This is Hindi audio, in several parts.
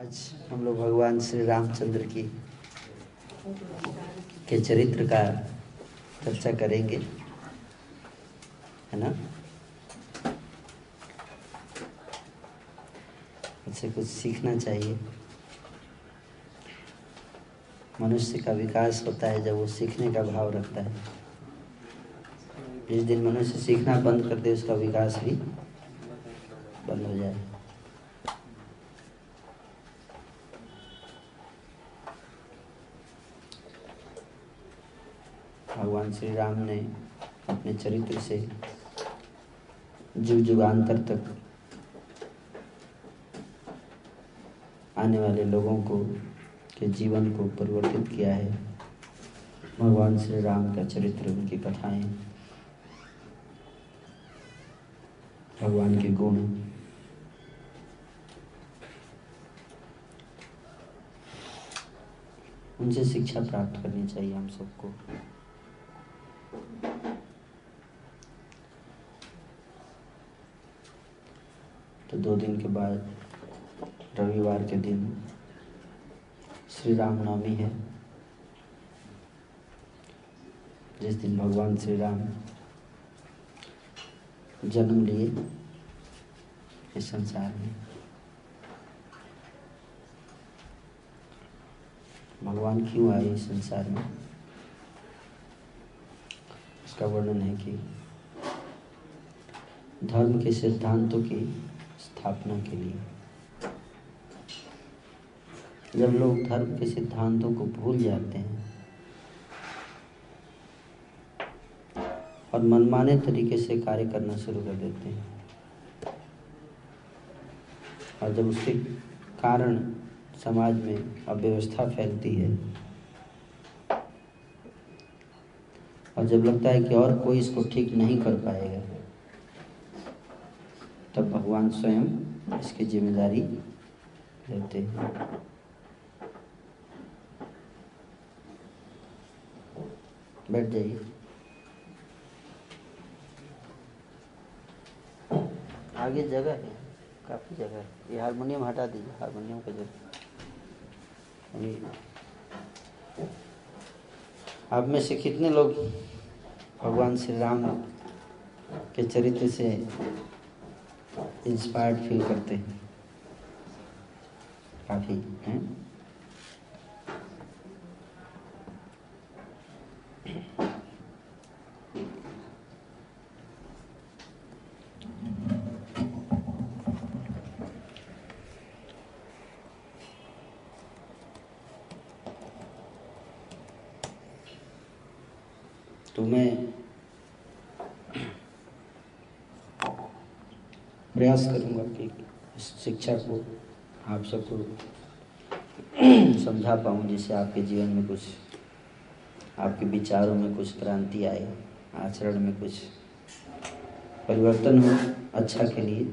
आज हम लोग भगवान श्री रामचंद्र के चरित्र का चर्चा करेंगे, है ना। इससे कुछ सीखना चाहिए। मनुष्य का विकास होता है जब वो सीखने का भाव रखता है। जिस दिन मनुष्य सीखना बंद कर दे उसका विकास भी बंद हो जाए। भगवान श्री राम ने अपने चरित्र से युग युगांतर तक आने वाले लोगों को के जीवन को परिवर्तित किया है। भगवान श्री राम का चरित्र, उनकी कथाएं, भगवान के गुण, उनसे शिक्षा प्राप्त करनी चाहिए हम सबको। तो 2 दिन के बाद रविवार के दिन श्री राम नवमी है, जिस दिन भगवान श्री राम जन्म लिए इस संसार में। भगवान क्यों आए इस संसार में, इसका वर्णन है कि धर्म के सिद्धांतों की स्थापना के लिए। जब लोग धर्म के सिद्धांतों को भूल जाते हैं और मनमाने तरीके से कार्य करना शुरू कर देते हैं, और जब उसके कारण समाज में अव्यवस्था फैलती है, और जब लगता है कि और कोई इसको ठीक नहीं कर पाएगा, तब भगवान स्वयं इसकी जिम्मेदारी लेते हैं। बैठ जाइए। आगे जगह है, काफ़ी जगह है। ये हारमोनियम हटा दीजिए, हारमोनियम का जगह। आप में से कितने लोग भगवान श्री राम के चरित्र से इंस्पायर्ड फील करते हैं? काफ़ी हैं। तो मैं प्रयास करूंगा कि इस शिक्षा को आप सबको समझा पाऊँ, जिससे आपके जीवन में कुछ, आपके विचारों में कुछ क्रांति आए, आचरण में कुछ परिवर्तन हो अच्छा के लिए।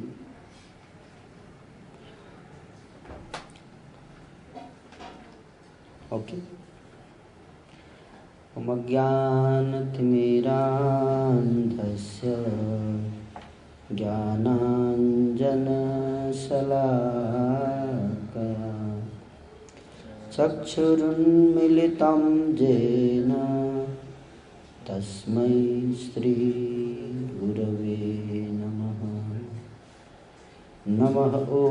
ओके। अज्ञानतिमिरान्धस्य ज्ञानाञ्जनशलाकया चक्षुरुन्मीलितं येन तस्मै श्रीगुरवे नमः। नमः ॐ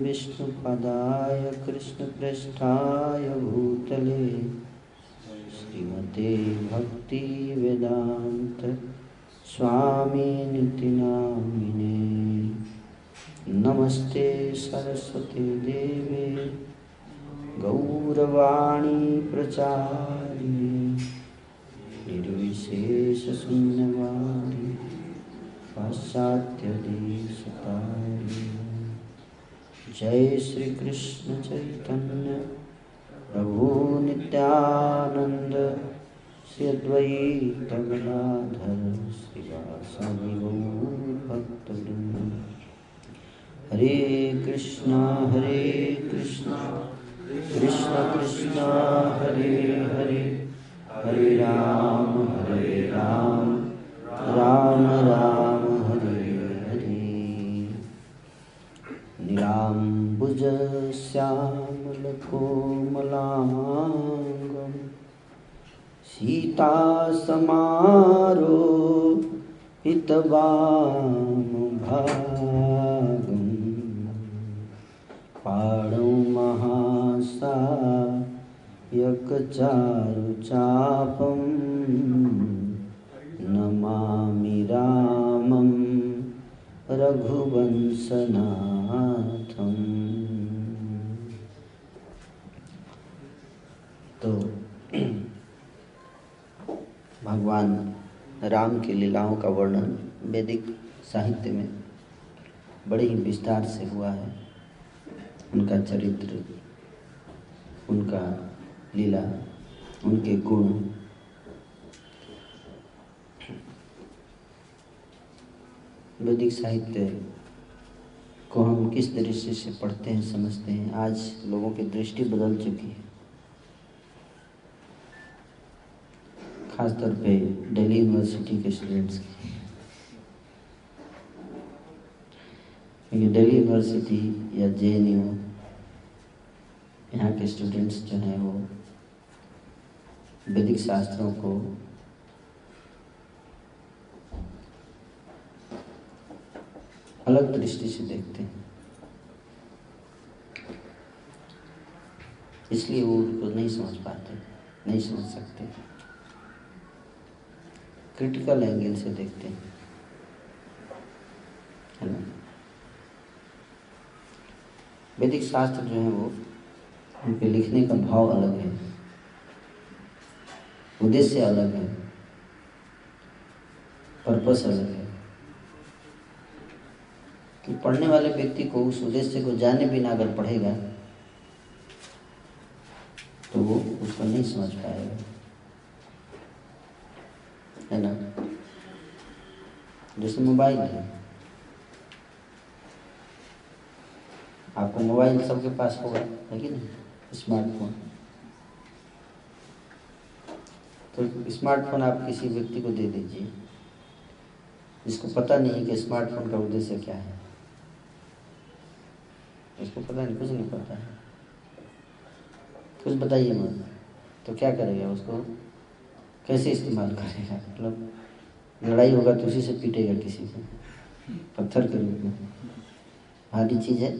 विष्णुपदाय कृष्णप्रेष्ठाय भूतले श्रीमते भक्तिवेदान्त स्वामिनिति नामिने। नमस्ते सरस्वती देवे गौरवाणी प्रचारिणे निर्विशेषशून्यवादी पाश्चात्यदेशतारिणे। जय श्री कृष्ण चैतन्य प्रभु नित्यानंद श्री अद्वैत गदाधर श्रीवासादि गौर भक्तवृंद। हरे कृष्णा कृष्ण कृष्ण हरे हरे, हरे राम राम राम हरे हरे। नीलाम्बुज श्यामल कोमलांगं सीता समारोहितवामभागं पाणौ महासायकचारुचापं नमामि रामं रघुवंशनाथं। तो भगवान राम की लीलाओं का वर्णन वैदिक साहित्य में बड़े ही विस्तार से हुआ है। उनका चरित्र, उनका लीला, उनके गुण, वैदिक साहित्य को हम किस दृष्टि से पढ़ते हैं, समझते हैं। आज लोगों की दृष्टि बदल चुकी है, खासतौर पे दिल्ली यूनिवर्सिटी के स्टूडेंट्स की। क्योंकि दिल्ली यूनिवर्सिटी या JNU, यहाँ के स्टूडेंट्स जो हैं वो वैदिक शास्त्रों को अलग दृष्टि से देखते हैं, इसलिए वो उनको नहीं समझ पाते, नहीं समझ सकते। क्रिटिकल एंगल से देखते हैं, है ना। वैदिक शास्त्र जो है वो उनके लिखने का भाव अलग है, उद्देश्य अलग है, पर्पस अलग है। कि पढ़ने वाले व्यक्ति को उस उद्देश्य को जाने बिना अगर पढ़ेगा तो वो उसको नहीं समझ पाएगा, है ना। जैसे मोबाइल है, आपको मोबाइल सबके पास होगा, है कि नहीं, स्मार्टफोन। तो स्मार्टफोन आप किसी व्यक्ति को दे दीजिए जिसको पता नहीं है कि स्मार्टफोन का उद्देश्य क्या है, उसको पता नहीं, कुछ नहीं पता है, कुछ बताइए मत, तो क्या करेगा, उसको कैसे इस्तेमाल करेगा। मतलब लड़ाई होगा तो उसी से पीटेगा, किसी से पत्थर के रूप में, भारी चीज़ है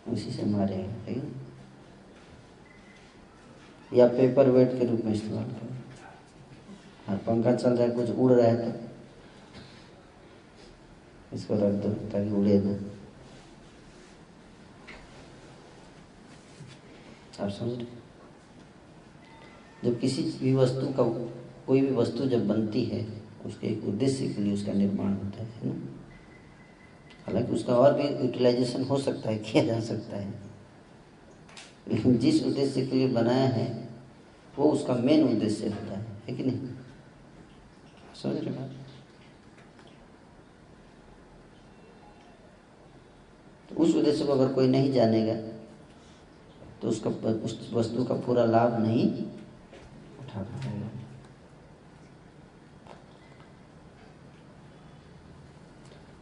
उसी से मारेगा, ठीक है। या पेपर वेट के रूप में इस्तेमाल करेगा। हाँ, पंखा चल रहा है, कुछ उड़ रहा है तो इसको रख दो ताकि उड़े ना। आप समझ रहे, जब किसी भी वस्तु का, कोई भी वस्तु जब बनती है उसके एक उद्देश्य के लिए उसका निर्माण होता है ना। हालांकि उसका और भी यूटिलाइजेशन हो सकता है, किया जा सकता है, लेकिन जिस उद्देश्य के लिए बनाया है वो उसका मेन उद्देश्य होता है कि नहीं। समझ रहे बात। तो उस उद्देश्य को अगर कोई नहीं जानेगा तो उसका, उस वस्तु का पूरा लाभ नहीं उठा पाएगा।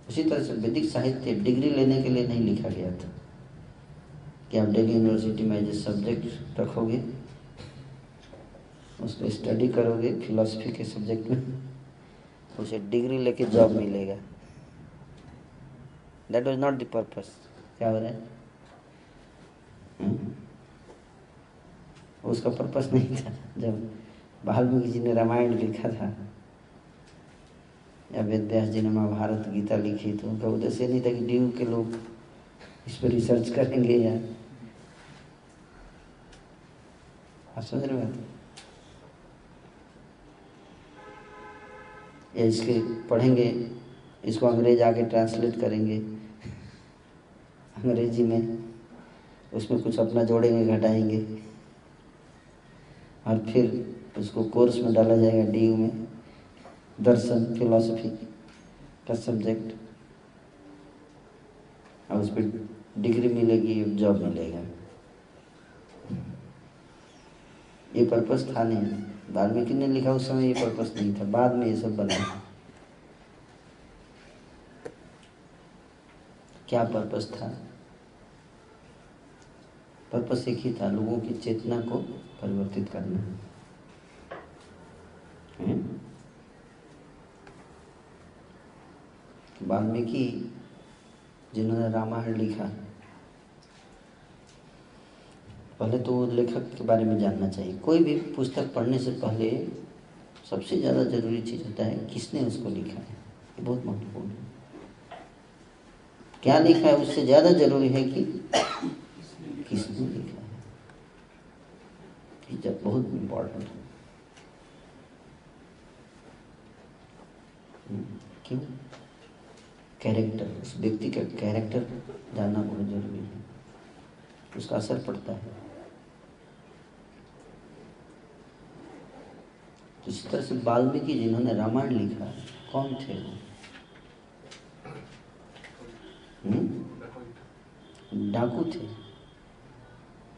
उसी तरह से वैदिक साहित्य डिग्री लेने के लिए नहीं लिखा गया था कि आप दिल्ली यूनिवर्सिटी में एज ए सब्जेक्ट रखोगे, उसको स्टडी करोगे फिलॉसफी के सब्जेक्ट में, उसे डिग्री लेके जॉब मिलेगा। That was not the purpose. क्या हो रहा है? उसका पर्पस नहीं था। जब वाल्मीकि जी ने रामायण लिखा था या वेद व्यास जी ने महाभारत गीता लिखी, तो उनका उद्देश्य नहीं था कि ड्यू के लोग इस पर रिसर्च करेंगे या, आप समझ रहे हैं, या इसके पढ़ेंगे, इसको अंग्रेज आके ट्रांसलेट करेंगे अंग्रेजी में, उसमें कुछ अपना जोड़ेंगे घटाएंगे और फिर उसको कोर्स में डाला जाएगा DU में, दर्शन फिलॉसफी का सब्जेक्ट, और उस पर डिग्री मिलेगी, जॉब मिलेगा। ये पर्पस था नहीं। वाल्मीकि ने लिखा उस समय ये पर्पस नहीं था, बाद में ये सब बना। क्या पर्पस था? पर्पस एक ही था, लोगों की चेतना को परिवर्तित करना है। वाल्मीकि जिन्होंने रामायण लिखा, पहले तो वो लेखक के बारे में जानना चाहिए। कोई भी पुस्तक पढ़ने से पहले सबसे ज़्यादा जरूरी चीज़ होता है किसने उसको लिखा है। ये बहुत महत्वपूर्ण है। क्या लिखा है उससे ज़्यादा जरूरी है कि किसने लिखा है। ये जब बहुत इम्पोर्टेंट है। क्यों? कैरेक्टर, उस व्यक्ति का कैरेक्टर जानना बहुत जरूरी है, उसका असर पड़ता है। तो इस तरह से वाल्मीकि जिन्होंने रामायण लिखा, कौन थे वो? डाकू थे।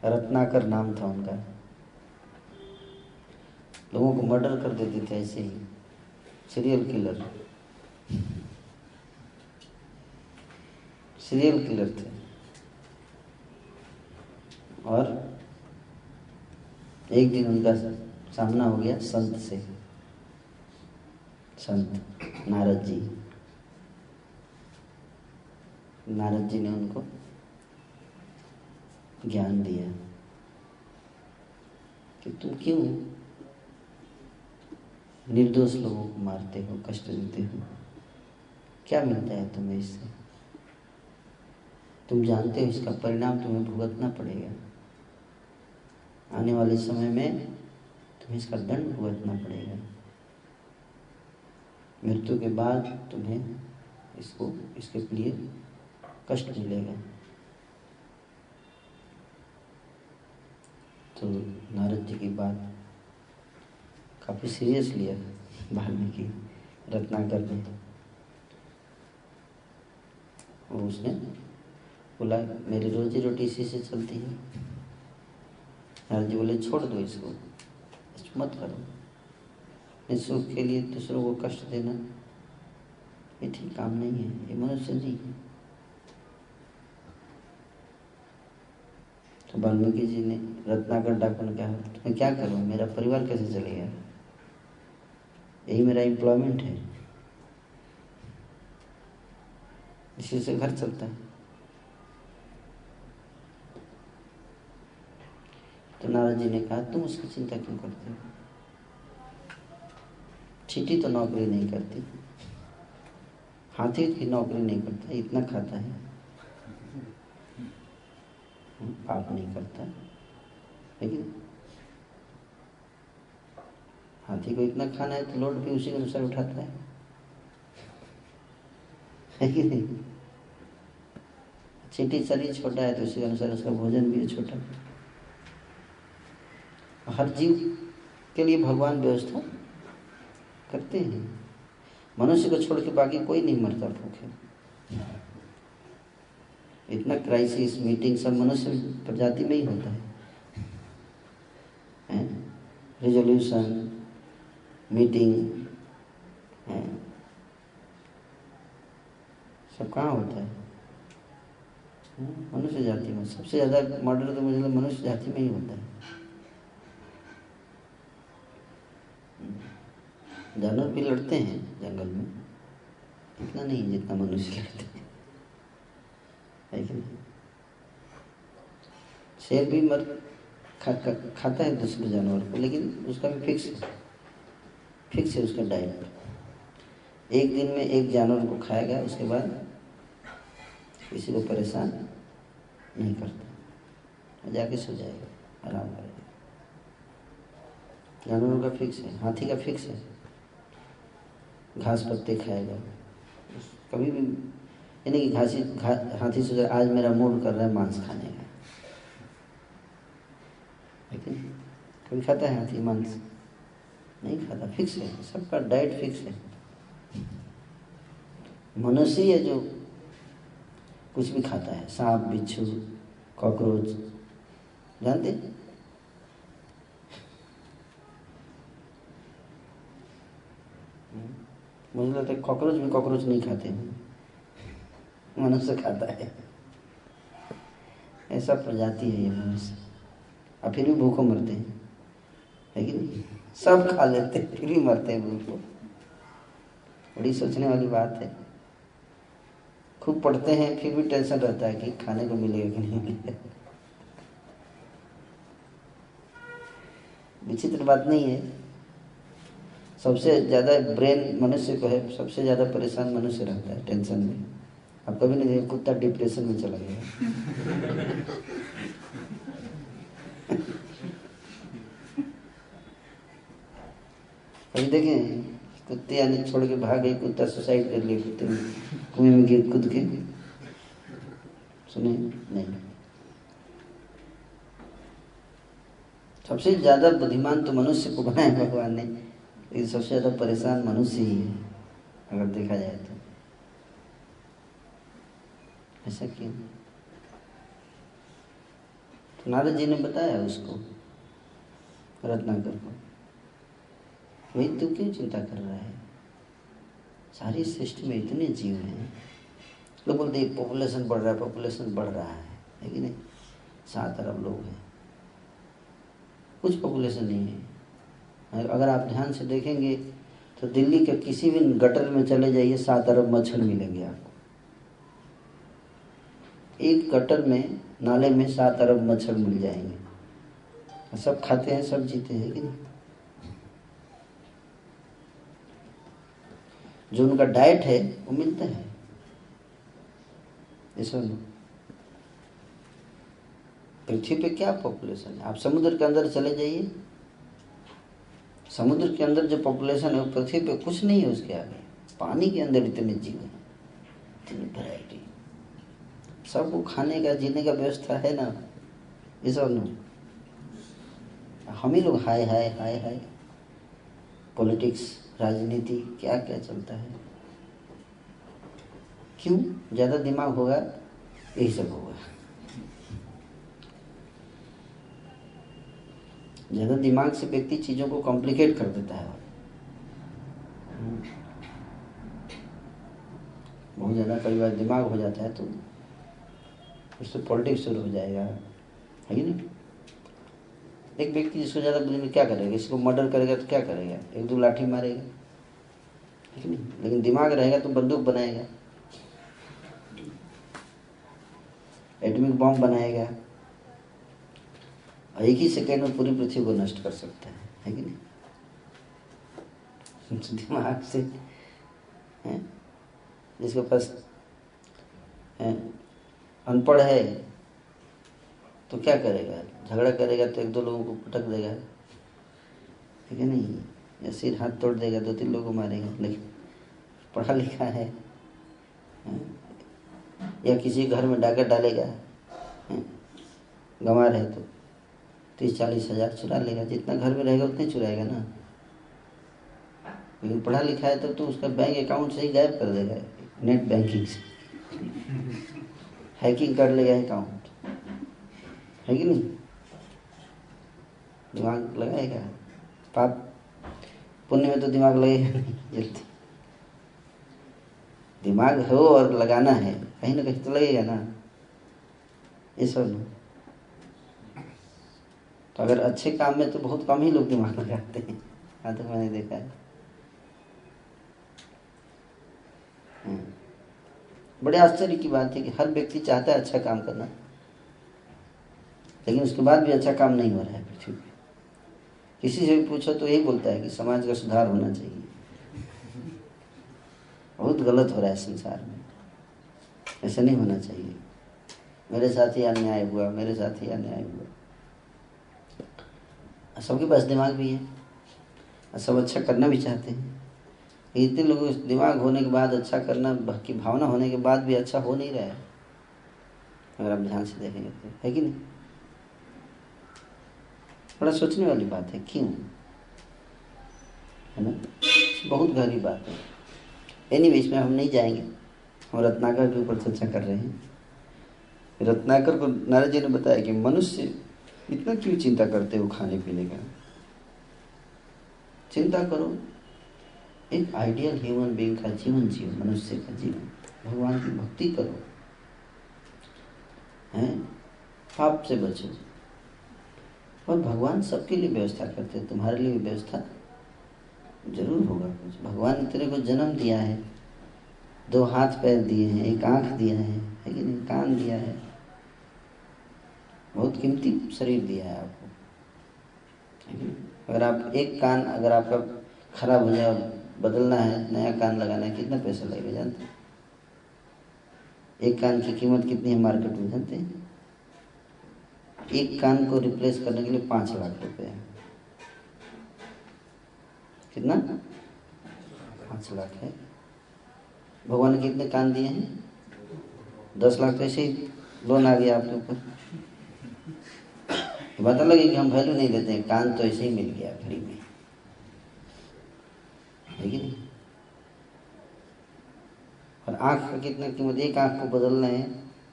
रत्नाकर नाम था उनका। लोगों को मर्डर कर देते थे ऐसे ही, सीरियल किलर। सीरियल किलर थे। और एक दिन उनका सामना हो गया संत से, संत नारद जी। नारद जी ने उनको ज्ञान दिया कि तुम क्यों निर्दोष लोगों को मारते हो, कष्ट देते हो, क्या मिलता है तुम्हें इससे? तुम जानते हो इसका परिणाम तुम्हें भुगतना पड़ेगा। आने वाले समय में तुम्हें इसका दंड भुगतना पड़ेगा। मृत्यु के बाद तुम्हें इसके लिए कष्ट मिलेगा। तो नारद जी की बात काफ़ी सीरियस लिया वाल्मीकि रत्नाकर ने। और उसने बोला मेरी रोजी रोटी इसी से चलती है। नारद जी बोले छोड़ दो इसको, मत करो। इस सुख के लिए दूसरों को कष्ट देना ये ठीक काम नहीं है, ये मनुष्य नहीं है। तो वाल्मीकि जी ने रत्नाकर डाकू ने कहा मैं क्या करूं, मेरा परिवार कैसे चलेगा, यही मेरा एम्प्लॉयमेंट है, इसी से घर चलता है। तो नारद जी ने कहा तुम उसकी चिंता क्यों करते हो? चींटी तो नौकरी नहीं करती, हाथी की नौकरी नहीं करता, इतना खाता है, पाप नहीं करता। लेकिन हाथी को इतना खाना है तो लोड भी उसी के अनुसार उठाता है कि नहीं? चींटी शरीर छोटा है तो उसी के अनुसार उसका भोजन भी है छोटा। हर जीव के लिए भगवान व्यवस्था करते हैं। मनुष्य को छोड़ के बाकी कोई नहीं मरता भूखे। इतना क्राइसिस मीटिंग सब मनुष्य प्रजाति में ही होता है। रिजोल्यूशन मीटिंग सब कहाँ होता है? मनुष्य जाति में। सबसे ज़्यादा मर्डर तो मुझे मनुष्य जाति में ही होता है। जानवर भी लड़ते हैं जंगल में, इतना नहीं जितना मनुष्य लड़ते हैं, है कि नहीं? शेर भी खाता है दूसरे जानवर को, लेकिन उसका भी फिक्स है उसका डाइट। एक दिन में एक जानवर को खाएगा, उसके बाद किसी को परेशान नहीं करता, जाके सो जाएगा, आराम करेगा। जानवरों का फिक्स है। हाथी का फिक्स है, घास पत्ते खाएगा कभी भी। यानी कि हाथी सोचा आज मेरा मूड कर रहा है मांस खाने का, लेकिन कभी खाता है हाथी मांस? नहीं खाता, फिक्स है, सबका डाइट फिक्स है। मनुष्य है जो कुछ भी खाता है, सांप बिच्छू कॉकरोच, जानते? मुझे लगता है कॉकरोच भी कॉकरोच नहीं खाते हैं, मनुष्य खाता है। ऐसा प्रजाति है ये मनुष्य, और फिर भी भूखों मरते हैं, है कि नहीं? सब खा लेते हैं फिर भी मरते हैं भूखों। बड़ी सोचने वाली बात है। खूब पढ़ते हैं फिर भी टेंशन रहता है कि खाने को मिलेगा कि नहीं मिलेगा। विचित्र बात नहीं है। सबसे ज़्यादा ब्रेन मनुष्य को है, सबसे ज़्यादा परेशान मनुष्य रहता है टेंशन में। आप कभी नहीं देखा कुत्ता डिप्रेशन में चला गया? कभी देखें कुत्ते आने छोड़ के भाग गए, कुत्ता सुसाइड कर लिया, कुत्ते कुएं में गिर कूद के, सुने? नहीं। सबसे ज़्यादा बुद्धिमान तो मनुष्य को बनाया भगवान ने, लेकिन सबसे ज़्यादा परेशान मनुष्य ही है अगर देखा जाए तो। ऐसा क्यों? तो नारद जी ने बताया उसको, रत्नाकर को, भाई तू क्यों चिंता कर रहा है? सारी सृष्टि में इतने जीव हैं। लोग बोलते हैं पॉपुलेशन बढ़ रहा है, पॉपुलेशन बढ़ रहा है कि नहीं? 7 अरब लोग हैं, कुछ पॉपुलेशन नहीं है। अगर आप ध्यान से देखेंगे तो दिल्ली के किसी भी गटर में चले जाइए, 7 अरब मच्छर मिलेंगे आपको। एक गटर में, नाले में 7 अरब मच्छर मिल जाएंगे। सब खाते हैं, सब जीते हैं कि नहीं? जो उनका डाइट है वो मिलता है। ऐसा नहीं। पृथ्वी पे क्या पॉपुलेशन है? आप समुद्र के अंदर चले जाइए, समुद्र के अंदर जो पॉपुलेशन है वो पृथ्वी पे कुछ नहीं है उसके आगे। पानी के अंदर इतने जीव हैं, इतनी वैरायटी, सबको खाने का जीने का व्यवस्था है ना। ये सब ना हम ही लोग हाय हाय हाय हाय, पॉलिटिक्स, राजनीति, क्या क्या चलता है। क्यों? ज़्यादा दिमाग होगा यही सब होगा। ज़्यादा दिमाग से व्यक्ति चीज़ों को कॉम्प्लिकेट कर देता है। बहुत ज़्यादा कई बार दिमाग हो जाता है तो उससे पॉलिटिक्स शुरू हो जाएगा, है कि नहीं? एक व्यक्ति जिसको ज़्यादा बुद्धि में क्या करेगा? इसको मर्डर करेगा तो क्या करेगा? 1-2 लाठी मारेगा, है कि नहीं? लेकिन दिमाग रहेगा तो बंदूक बनाएगा, एटॉमिक बॉम्ब बनाएगा, और एक ही सेकेंड में पूरी पृथ्वी को नष्ट कर सकता है कि नहीं? दिमाग से है। जिसके पास अनपढ़ है तो क्या करेगा? झगड़ा करेगा तो 1-2 लोगों को पटक देगा, ठीक है नहीं? या सिर हाथ तोड़ देगा, 2-3 लोगों को मारेगा। लेकिन पढ़ा लिखा है, या किसी घर में डाकर डालेगा, गंवार है तो 30-40 हज़ार चुरा लेगा। जितना घर में रहेगा उतने चुराएगा ना। लेकिन पढ़ा लिखा है तब तो उसका बैंक अकाउंट से ही गायब कर देगा, नेट बैंकिंग से हैकिंग कर लेगा अकाउंट, है कि नहीं? दिमाग लगाएगा। पाप पुण्य में तो दिमाग लगेगा नहीं जल्दी। दिमाग हो और लगाना है, कहीं ना कहीं तो लगेगा ना। ये सब ना, तो अगर अच्छे काम में तो बहुत कम ही लोग दिमाग लगाते हैं, यहाँ तक मैंने देखा है। बड़े आश्चर्य की बात है कि हर व्यक्ति चाहता है अच्छा काम करना, लेकिन उसके बाद भी अच्छा काम नहीं हो रहा है पृथ्वी पे। किसी से भी पूछो तो यही बोलता है कि समाज का सुधार होना चाहिए, बहुत गलत हो रहा है संसार में, ऐसा नहीं होना चाहिए, मेरे साथ ही अन्याय हुआ, मेरे साथ ही अन्याय हुआ। सबके पास दिमाग भी है, सब अच्छा करना भी चाहते हैं। इतने लोगों दिमाग होने के बाद, अच्छा करना की भावना होने के बाद भी अच्छा हो नहीं रहा है, अगर आप ध्यान से देखेंगे तो, है कि नहीं? बड़ा सोचने वाली बात है। क्यों? है ना? बहुत गहरी बात है। एनीवे, इसमें हम नहीं जाएंगे, हम रत्नाकर के ऊपर चर्चा कर रहे हैं। रत्नाकर को नारद जी ने बताया कि मनुष्य इतना क्यों चिंता करते हो खाने पीने का? चिंता करो, एक आइडियल ह्यूमन बीइंग का जीवन जियो, मनुष्य का जीवन, भगवान की भक्ति करो, हैं? पाप से बचो। और भगवान सबके लिए व्यवस्था करते हैं, तुम्हारे लिए भी व्यवस्था जरूर होगा कुछ। भगवान ने तेरे को जन्म दिया है, 2 हाथ पैर दिए हैं, 1 आँख दिया है कि नहीं, कान दिया है, बहुत कीमती शरीर दिया है आपको। अगर आप एक कान अगर आपका खराब हो जाए और बदलना है, नया कान लगाना है, कितना पैसा लगेगा जानते हैं? एक कान की कीमत कितनी है मार्केट में जानते हैं? एक कान को रिप्लेस करने के लिए 5 लाख रुपए है। कितना? 5 लाख है। भगवान ने कितने कान दिए हैं? 10 लाख। तो ऐसे ही लोन आ गया आपके ऊपर। बात अलग है कि हम वैल्यू नहीं देते हैं, कान तो ऐसे ही मिल गया फ्री में, है कि नहीं? और आँख का कितना कीमत? 1 आँख को बदलना है,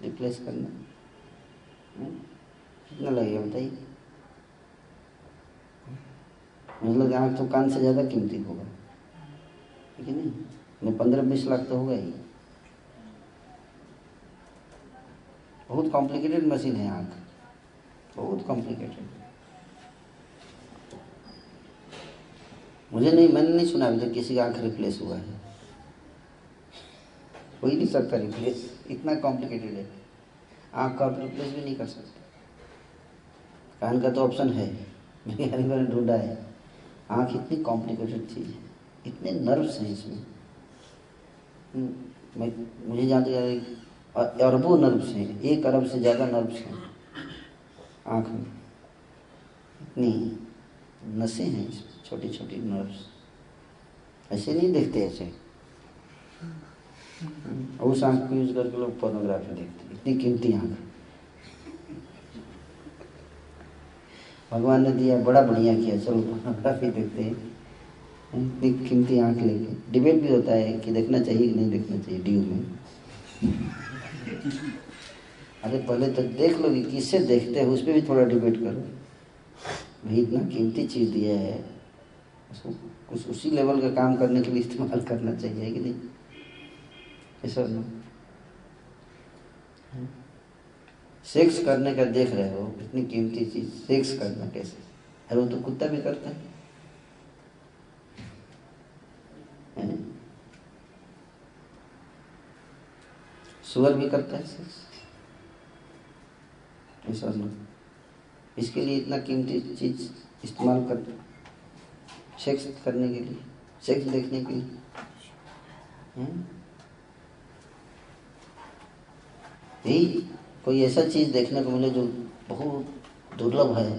रिप्लेस करना है, कितना लगेगा बताइए? मतलब आँख तो कान से ज़्यादा कीमती होगा, है कि नहीं? 15-20 लाख तो होगा ही। बहुत कॉम्प्लिकेटेड मशीन है आँख, बहुत कॉम्प्लिकेटेड। मैंने नहीं सुना अभी तक किसी का आँख रिप्लेस हुआ है। हो ही नहीं सकता रिप्लेस, इतना कॉम्प्लिकेटेड है। आँख का आप रिप्लेस भी नहीं कर सकते। कान का तो ऑप्शन है, मैंने ढूंढा है। आँख इतनी कॉम्प्लिकेटेड चीज़ है, इतने नर्व्स हैं इसमें। मुझे जहाँ तक अरबों नर्व्स हैं, 1 अरब से ज़्यादा नर्व्स हैं आँख में। इतनी नसें हैं इसमें, छोटी छोटी नर्व्स। ऐसे नहीं देखते ऐसे। उस आँख को यूज करके लोग पोर्नोग्राफी देखते हैं, इतनी कीमती आँख भगवान ने दिया, बड़ा बढ़िया किया, चलो पोर्नोग्राफी देखते हैं, इतनी कीमती आँख लेके। डिबेट भी होता है कि देखना चाहिए कि नहीं देखना चाहिए ड्यू में। अरे पहले तो देख लो कि किससे देखते हो, उस पर भी थोड़ा डिबेट करो। भाई इतना कीमती चीज़ दिया है, उसको कुछ उसी लेवल का काम करने के लिए इस्तेमाल करना चाहिए कि नहीं? ऐसा नहीं। सेक्स करने का देख रहे हो, इतनी कीमती चीज़, सेक्स करना कैसे? अरे वो तो कुत्ता भी करता है। सुअर भी करता है सेक्स, ऐसा नहीं। इसके लिए इतना कीमती चीज़ इस्तेमाल करते, सेक्स करने के लिए, सेक्स देखने के लिए। यही कोई ऐसा चीज़ देखने को मिले जो बहुत दुर्लभ है,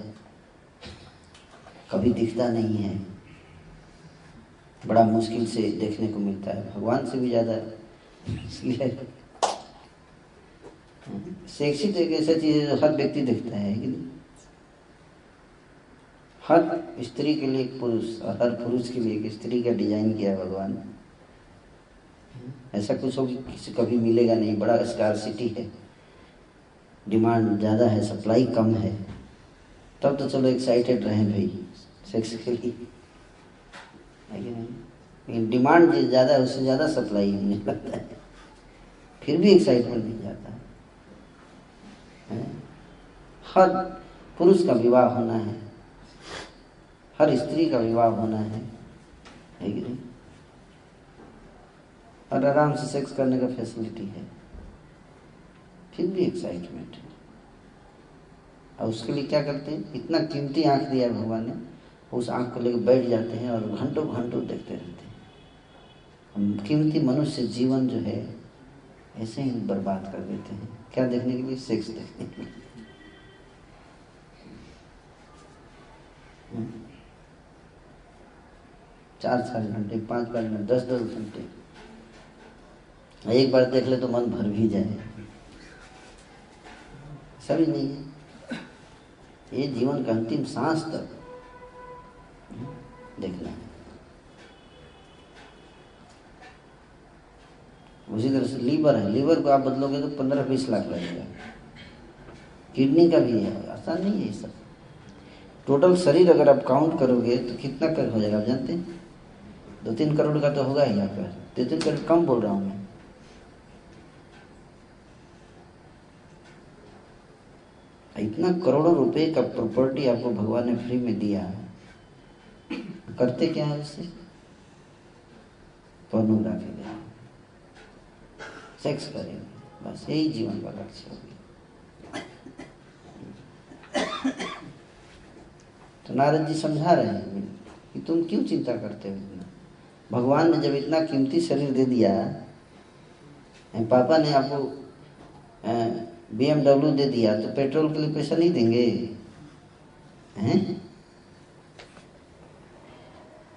कभी दिखता नहीं है, बड़ा मुश्किल से देखने को मिलता है, भगवान से भी ज़्यादा। इसलिए सेक्स ही तो एक ऐसा चीज़ है जो हर व्यक्ति देखता है कि नहीं? हर स्त्री के लिए एक पुरुष और हर पुरुष के लिए एक स्त्री का डिजाइन किया है भगवान ने। ऐसा कुछ हो कि किसी कभी मिलेगा नहीं, बड़ा स्कार्सिटी है, डिमांड ज़्यादा है, सप्लाई कम है, तब तो चलो एक्साइटेड रहें भाई सेक्स के लिए, है कि नहीं? लेकिन डिमांड ज़्यादा है, उससे ज़्यादा सप्लाई मुझे लगता है, फिर भी एक्साइटमेंट नहीं जाता है। हर पुरुष का विवाह होना है, हर स्त्री का विवाह होना है कि नहीं? और आराम से सेक्स करने का फैसिलिटी है, फिर भी एक्साइटमेंट है। और उसके लिए क्या करते हैं? इतना कीमती आँख दिया भगवान ने, उस आँख को लेकर बैठ जाते हैं और घंटों घंटों देखते रहते हैं। हम कीमती मनुष्य जीवन जो है ऐसे ही बर्बाद कर देते हैं। क्या देखने के लिए? सेक्स देखने के लिए। 4-4 घंटे, 5-5 घंटे, 10-10 घंटे, एक बार देख ले तो मन भर भी जाए, सभी नहीं है। ये जीवन का अंतिम सांस तक देखना है। उसी तरह से लीवर है, लीवर को आप बदलोगे तो 15-20 लाख लगेगा। किडनी का भी है, आसान नहीं है ये सब। टोटल शरीर अगर आप काउंट करोगे तो कितना कर हो जाएगा आप जानते हैं? 2-3 करोड़ का तो होगा ही यहाँ पर। 2-3 करोड़ कम बोल रहा हूँ मैं। इतना करोड़ों रुपए का प्रॉपर्टी आपको भगवान ने फ्री में दिया, करते क्या है उससे? पोर्नोग्राफी में सेक्स करेंगे, बस यही जीवन का लक्ष्य होगी। तो नारद जी समझा रहे हैं कि तुम क्यों चिंता करते हो इतना? भगवान ने जब इतना कीमती शरीर दे दिया, पापा ने आपको BMW दे दिया, तो पेट्रोल के लिए पैसा नहीं देंगे हैं?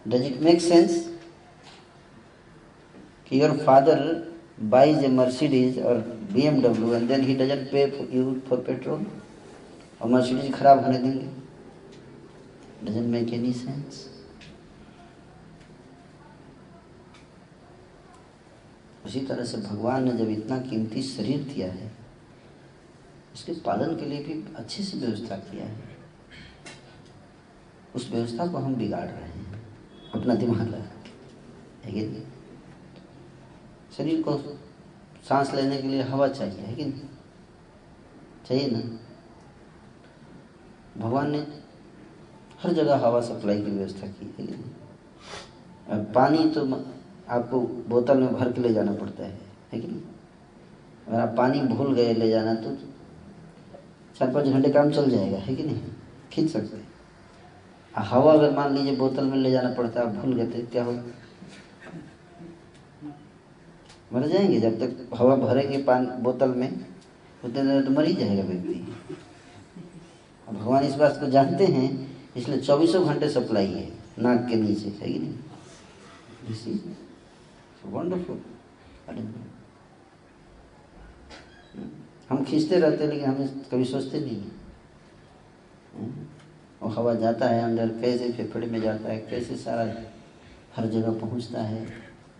डज इट मेक सेंस कि your father buys a Mercedes or BMW and then he doesn't pay you for petrol, और मर्सिडीज खराब होने देंगे? Doesn't make any sense. उसी तरह से भगवान ने जब इतना कीमती शरीर दिया है, उसके पालन के लिए भी अच्छी सी व्यवस्था किया है। उस व्यवस्था को हम बिगाड़ रहे हैं अपना दिमाग लगा के, है कि नहीं? शरीर को सांस लेने के लिए हवा चाहिए, है कि नहीं? चाहिए ना? भगवान ने हर जगह हवा सप्लाई की व्यवस्था की, है कि नहीं? पानी तो आपको बोतल में भर के ले जाना पड़ता है कि नहीं? अगर आप पानी भूल गए ले जाना तो 4-5 घंटे काम चल जाएगा, है कि नहीं? खींच सकते हैं। हवा अगर मान लीजिए बोतल में ले जाना पड़ता है, आप भूल गए तो क्या होगा? मर जाएंगे। जब तक हवा भरेंगे पानी बोतल में उतने देर तो मर ही जाएगा व्यक्ति। भगवान इस बात को जानते हैं, इसलिए 24 घंटे सप्लाई है नाक के नीचे, है कि नहीं? वंडरफुल। हम खींचते रहते हैं लेकिन हमें कभी सोचते नहीं है। और हवा जाता है अंदर, कैसे फेफड़े में जाता है, कैसे सारा हर जगह पहुंचता है,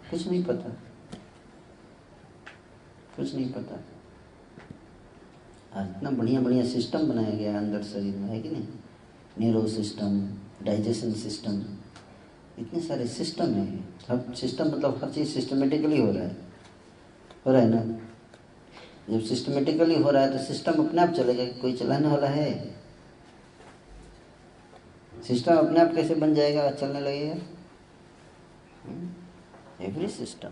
कुछ नहीं पता, कुछ नहीं पता। इतना बढ़िया बढ़िया सिस्टम बनाया गया है अंदर शरीर में, है कि नहीं? न्यूरो सिस्टम, डाइजेशन सिस्टम, इतने सारे सिस्टम हैं। सब सिस्टम मतलब हर चीज़ सिस्टमेटिकली हो रहा है ना? जब सिस्टमेटिकली हो रहा है तो सिस्टम अपने आप चलेगा, कोई चलाने वाला है? सिस्टम अपने आप कैसे बन जाएगा और चलने लगेगा? एवरी सिस्टम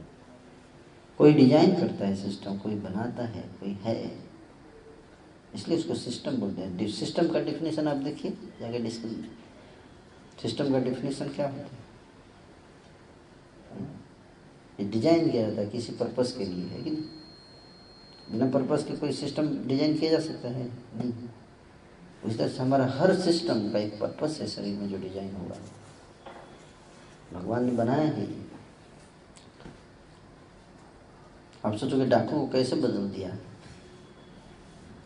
कोई डिजाइन करता है, सिस्टम कोई बनाता है, कोई है, इसलिए उसको सिस्टम बोलते हैं। सिस्टम का डिफिनेशन आप देखिए जाके डिस्कस। सिस्टम का डिफिनेशन क्या होता है? ये डिजाइन किया जाता है किसी पर्पस के लिए, है कि नहीं? बिना पर्पस के कोई सिस्टम डिजाइन किया जा सकता है? नहीं। उस तरह से हमारा हर सिस्टम का एक पर्पस है शरीर में जो डिजाइन हुआ है, भगवान ने बनाया है। आप सोचोगे डाकू को कैसे बदल दिया,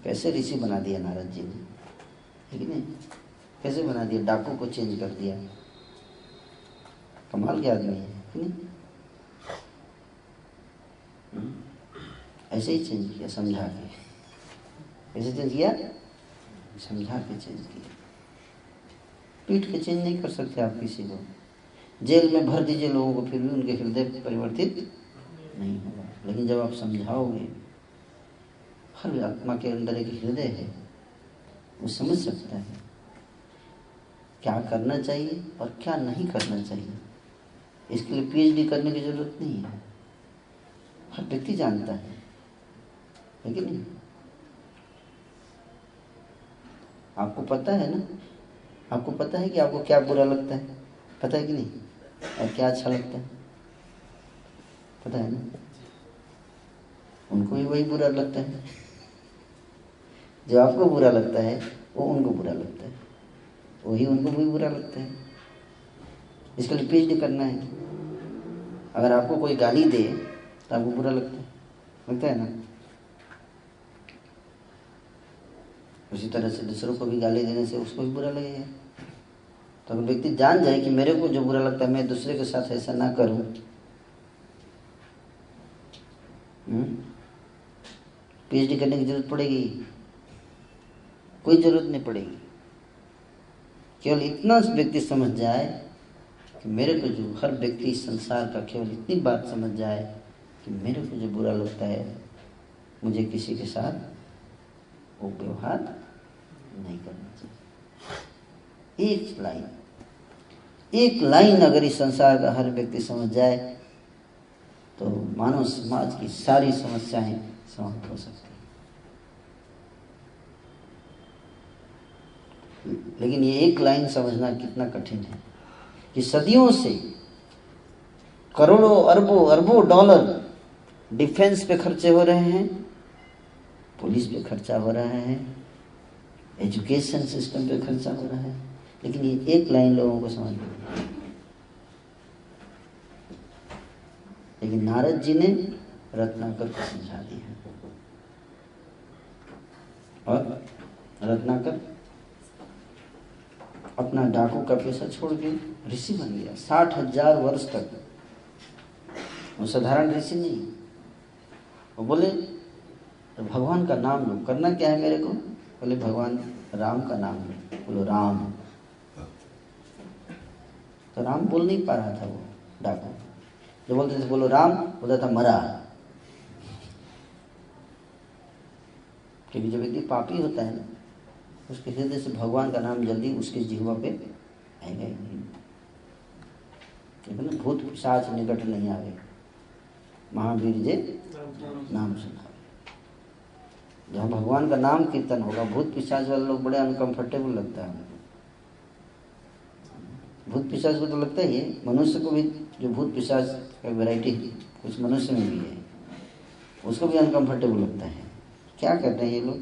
कैसे ऋषि बना दिया नारद जी ने, है कि नहीं? कैसे बना दिया, डाकू को चेंज कर दिया। कमाल के आदमी है कि नहीं? ऐसे ही चेंज किया, समझा के। कैसे चेंज किया? समझा के चेंज किया। पीट के चेंज नहीं कर सकते आप किसी को। जेल में भर दीजिए लोगों को, फिर भी उनके हृदय परिवर्तित नहीं होगा। लेकिन जब आप समझाओगे, हर आत्मा के अंदर एक हृदय है, वो समझ सकता है क्या करना चाहिए और क्या नहीं करना चाहिए। इसके लिए PhD करने की जरूरत नहीं है, हर व्यक्ति जानता है कि नहीं? आपको पता है ना, आपको पता है कि आपको क्या बुरा लगता है, पता है कि नहीं? और क्या अच्छा लगता है, पता है ना? उनको भी वही बुरा लगता है जो आपको बुरा लगता है, वो उनको बुरा लगता है, वही उनको भी बुरा लगता है। इसके लिए PhD करना है। अगर आपको कोई गाली दे तो आपको बुरा लगता है ना? उसी तरह से दूसरों को भी गाली देने से उसको भी बुरा लगेगा। तो अगर व्यक्ति जान जाए कि मेरे को जो बुरा लगता है मैं दूसरे के साथ ऐसा ना करूं, PhD करने की जरूरत पड़ेगी? कोई जरूरत नहीं पड़ेगी। केवल इतना व्यक्ति समझ जाए कि मेरे को जो, हर व्यक्ति संसार का केवल इतनी बात समझ जाए कि मेरे को जो बुरा लगता है, मुझे किसी के साथ वो व्यवहार नहीं करना चाहिए। एक लाइन अगर इस संसार का हर व्यक्ति समझ जाए तो मानव समाज की सारी समस्याएं समाप्त हो सकती हैं। लेकिन ये एक लाइन समझना कितना कठिन है कि सदियों से करोड़ों अरबों अरबों डॉलर डिफेंस पे खर्चे हो रहे हैं, पुलिस पे खर्चा हो रहा है, एजुकेशन सिस्टम पे खर्चा हो रहा है, लेकिन ये एक लाइन लोगों को समझ में नहीं। लेकिन नारद जी ने रत्नाकर को समझा दिया और रत्नाकर अपना डाकू का पेशा छोड़ के ऋषि बन गया। 60,000 वर्ष तक वो साधारण ऋषि नहीं। वो बोले तो भगवान का नाम लो, करना क्या है मेरे को? बोले भगवान राम का नाम लो। बोलो राम। तो राम बोल नहीं पा रहा था वो डाकू। जो बोलते थे बोलो राम, बोलता था मरा। क्योंकि जब व्यक्ति पापी होता है ना, उसके हृदय से भगवान का नाम जल्दी उसके जिह्वा पे आएगा ही नहीं। ना भूत पिशाच निकट नहीं आवे, महावीर जे नाम सुनावे। जहाँ भगवान का नाम कीर्तन होगा, भूत पिशाच वाले लोग बड़े अनकंफर्टेबल लगता है। भूत पिशाच को तो लगता ही है, मनुष्य को भी जो भूत पिशाच का वैरायटी कुछ मनुष्य में भी है, उसको भी अनकंफर्टेबल लगता है। क्या करते हैं ये लोग?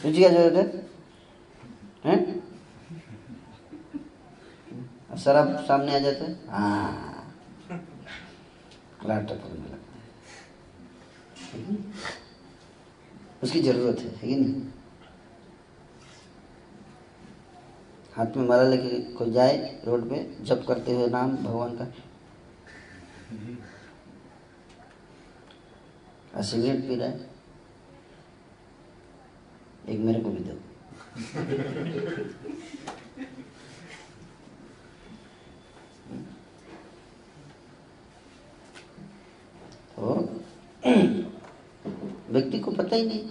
कुछ क्या जरूरत है? शराब सामने आ जाता है, हाँ लाटक करने लगता है। उसकी जरूरत है कि नहीं? हाथ में माला लेके कोई जाए रोड पे जप करते हुए नाम भगवान का, और सिगरेट पी रहा है, एक मेरे को भी दो। तो व्यक्ति को पता ही नहीं,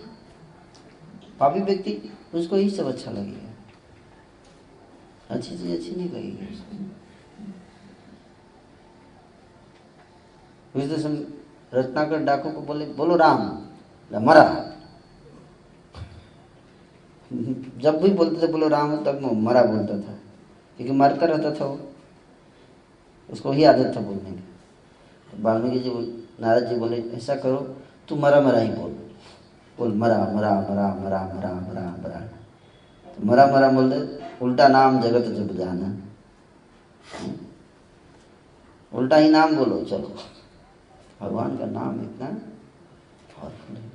पापी व्यक्ति, उसको ही सब अच्छा लगेगा, अच्छी चीज अच्छी नहीं लगेगी उसको। रत्नाकर डाकू को बोले बोलो राम, मरा। जब भी बोलते थे बोलो राम, तब मरा बोलता था, क्योंकि मरता रहता था वो, उसको ही आदत था बोलने की। तो वाल्मीकि जी नारद जी बोले ऐसा करो, तू मरा मरा ही बोल, बोल मरा मरा मरा मरा मरा मरा मरा। तो मरा मरा बोल दे, उल्टा नाम जगत जब जाना, उल्टा ही नाम बोलो। चलो, भगवान का नाम इतना पावरफुल है,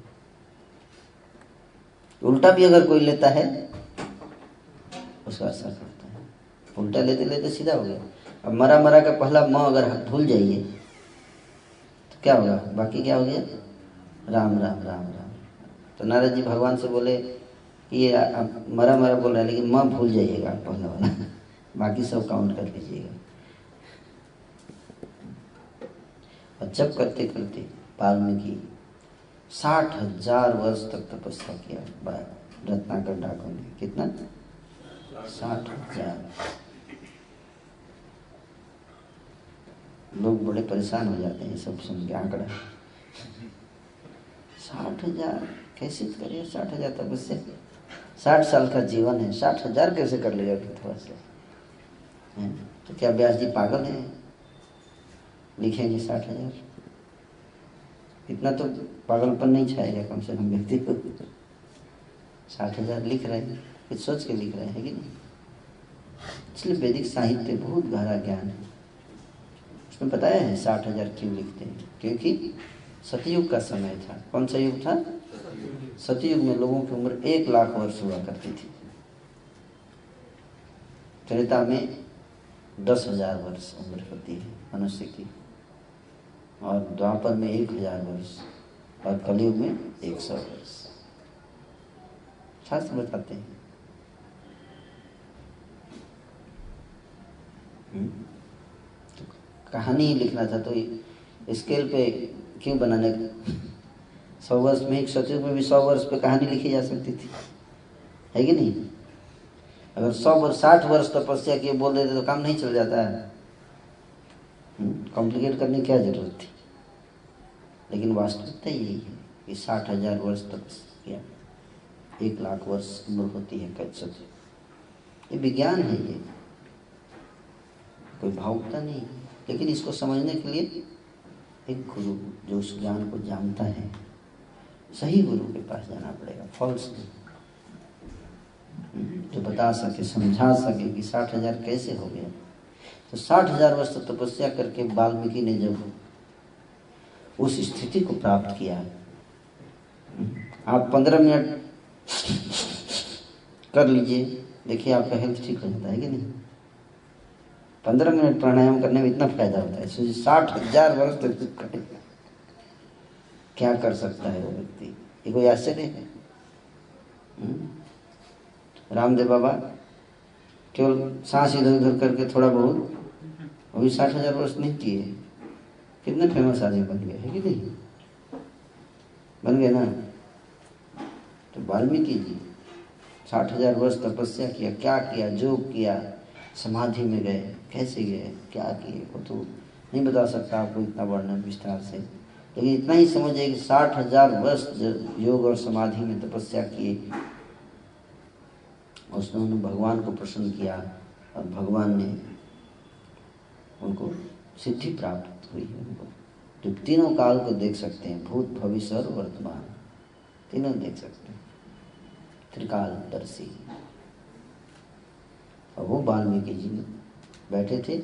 उल्टा भी अगर कोई लेता है उसका असर करता है। उल्टा लेते लेते सीधा हो गया। अब मरा मरा का पहला म अगर भूल जाइए तो क्या होगा? बाकी क्या हो गया? राम राम राम राम। तो नारद जी भगवान से बोले कि ये आप मरा मरा बोल रहे हैं, लेकिन म भूल जाइएगा पहला वाला, बाकी सब काउंट कर लीजिएगा। और जब करते करते वाल्मीकि 60,000 वर्ष तक तपस्या किया रत्नाकर डाकू ने। कितना? 60,000। लोग बड़े परेशान हो जाते हैं सब सुन के आंकड़ा। 60,000 कैसे करें? 60,000 तपस्या, 60 साल का जीवन है, 60,000 कैसे कर लेगा थोड़ा सा? तो क्या व्यास जी पागल हैं? लिखेंगे 60,000? इतना तो पागलपन नहीं छाएगा कम से कम व्यक्ति को। 60,000 लिख रहे हैं, कुछ सोच के लिख रहे हैं कि नहीं? इसलिए वैदिक साहित्य बहुत गहरा ज्ञान है। उसमें बताया है 60,000 क्यों लिखते हैं, क्योंकि सतयुग का समय था। कौन सा युग था? सतयुग में लोगों की उम्र 1,00,000 वर्ष हुआ करती थी। त्रेता में 10,000 वर्ष उम्र होती है मनुष्य की, और द्वापर में 1,000 वर्ष, और कलयुग में 100 वर्ष। शास्त्र बताते हैं। तो कहानी लिखना था तो स्केल पे क्यों बनाने 100 वर्ष में, एक सतयुग में भी 100 वर्ष पे कहानी लिखी जा सकती थी, है कि नहीं? अगर 100 वर्ष 60 वर्ष तपस्या किए बोल देते तो काम नहीं चल जाता है। कॉम्प्लिकेट करने की क्या जरूरत थी? लेकिन वास्तविकता यही है कि 60,000 वर्ष तपस्या, 1 लाख वर्ष उम्र होती है कैसे। ये विज्ञान है, ये कोई भावुकता नहीं है। लेकिन इसको समझने के लिए एक गुरु जो उस ज्ञान को जानता है, सही गुरु के पास जाना पड़ेगा, फॉल्स नहीं, जो बता सके, समझा सके कि 60,000 कैसे हो गया। तो 60,000 वर्ष तपस्या करके वाल्मीकि ने जब उस स्थिति को प्राप्त किया, आप 15 मिनट कर लीजिए, देखिए आपका हेल्थ ठीक हो जाता है कि नहीं? 15 मिनट प्राणायाम करने में इतना फायदा होता है। सोचिए 60,000 वर्ष तक करे, क्या कर सकता है वो व्यक्ति? ये कोई आश्चर्य है? रामदेव बाबा केवल सांस इधर उधर करके थोड़ा बहुत, अभी 60,000 वर्ष नहीं किए, कितने फेमस आदमी बन गए, है कि नहीं? बन गए ना। तो वाल्मीकि जी 60,000 वर्ष तपस्या किया, क्या किया, जो किया, समाधि में गए, कैसे गए, क्या किए, वो तो नहीं बता सकता आपको इतना वर्णन विस्तार से। लेकिन इतना ही समझिए कि 60,000 वर्ष योग और समाधि में तपस्या किए, उसने भगवान को प्रसन्न किया और भगवान ने उनको सिद्धि प्राप्त हुई है। उनको जो तीनों काल को देख सकते हैं, भूत भविष्य और वर्तमान, तीनों देख सकते हैं, त्रिकालदर्शी। और वो वाल्मीकि जी बैठे थे,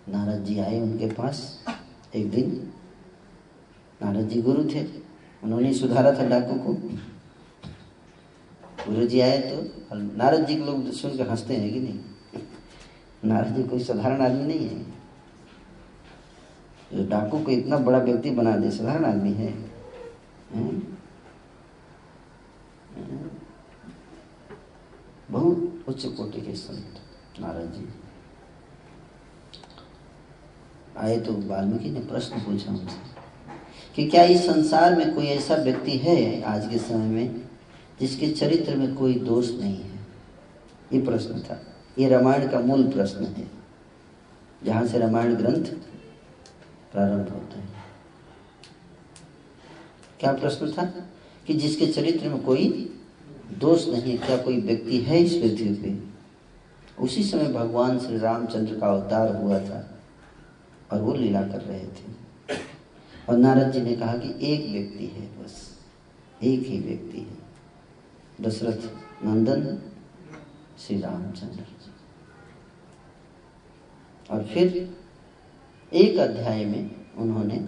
नारद जी आए उनके पास एक दिन। नारद जी गुरु थे, उन्होंने सुधारा था डाकू को। गुरु जी आए तो नारद जी के लोग सुनकर हंसते हैं कि नहीं? नारद जी कोई साधारण आदमी नहीं है, जो डाकू को इतना बड़ा व्यक्ति बना दे, साधारण आदमी है? बहुत उच्च कोटि के संत नारद जी आए तो वाल्मीकि ने प्रश्न पूछा उनसे कि क्या इस संसार में कोई ऐसा व्यक्ति है आज के समय में जिसके चरित्र में कोई दोष नहीं है? ये प्रश्न था। ये रामायण का मूल प्रश्न है, जहाँ से रामायण ग्रंथ प्रारंभ होता है। क्या प्रश्न था? कि जिसके चरित्र में कोई दोष नहीं है, क्या कोई व्यक्ति है इस पृथ्वी पे? उसी समय भगवान श्री रामचंद्र का अवतार हुआ था और वो लीला कर रहे थे। और नारद जी ने कहा कि एक व्यक्ति है, बस एक ही व्यक्ति है, दशरथ नंदन श्री रामचंद्र जी। और फिर एक अध्याय में उन्होंने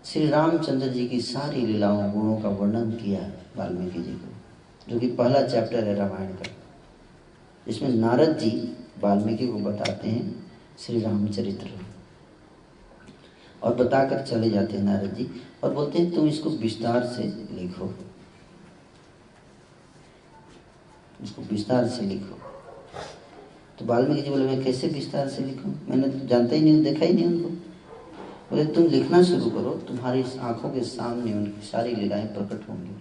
श्री रामचंद्र जी की सारी लीलाओं गुणों का वर्णन किया वाल्मीकि जी को, जो कि पहला चैप्टर है रामायण का, जिसमें नारद जी वाल्मीकि को बताते हैं श्री रामचरित्र, और बताकर चले जाते हैं नारद जी, और बोलते हैं तुम इसको विस्तार से लिखो, इसको विस्तार से लिखो। तो वाल्मीकि जी बोले मैं कैसे विस्तार से लिखूं, मैंने तो जानता ही नहीं, देखा ही नहीं उनको। बोले तुम लिखना शुरू करो, तुम्हारी आंखों के सामने उनकी सारी लीलाएं प्रकट होंगी।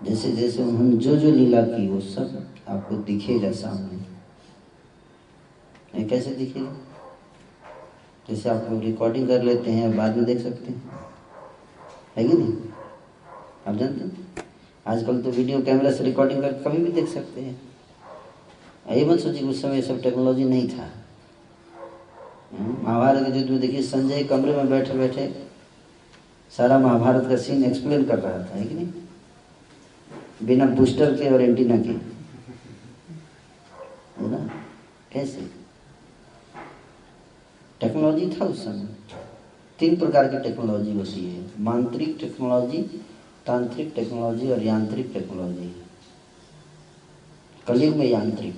जैसे जैसे उन्होंने जो जो लीला की वो सब आपको दिखेगा सामने। नहीं कैसे दिखेगा? जैसे आप लोग रिकॉर्डिंग कर लेते हैं, बाद में देख सकते हैं, है कि नहीं? आप जानते हैं आजकल तो वीडियो कैमरा से रिकॉर्डिंग करके कभी भी देख सकते हैं। ये मत सोचिए उस समय सब टेक्नोलॉजी नहीं था। महाभारत के युद्ध में देखिए, संजय कमरे में बैठे बैठे सारा महाभारत का सीन एक्सप्लेन कर रहा था, है कि नहीं? बिना बूस्टर के और एंटीना के, है ना? कैसे टेक्नोलॉजी था उस समय। 3 प्रकार की टेक्नोलॉजी होती है, मांत्रिक टेक्नोलॉजी, तांत्रिक टेक्नोलॉजी और यांत्रिक टेक्नोलॉजी। कलयुग में यांत्रिक,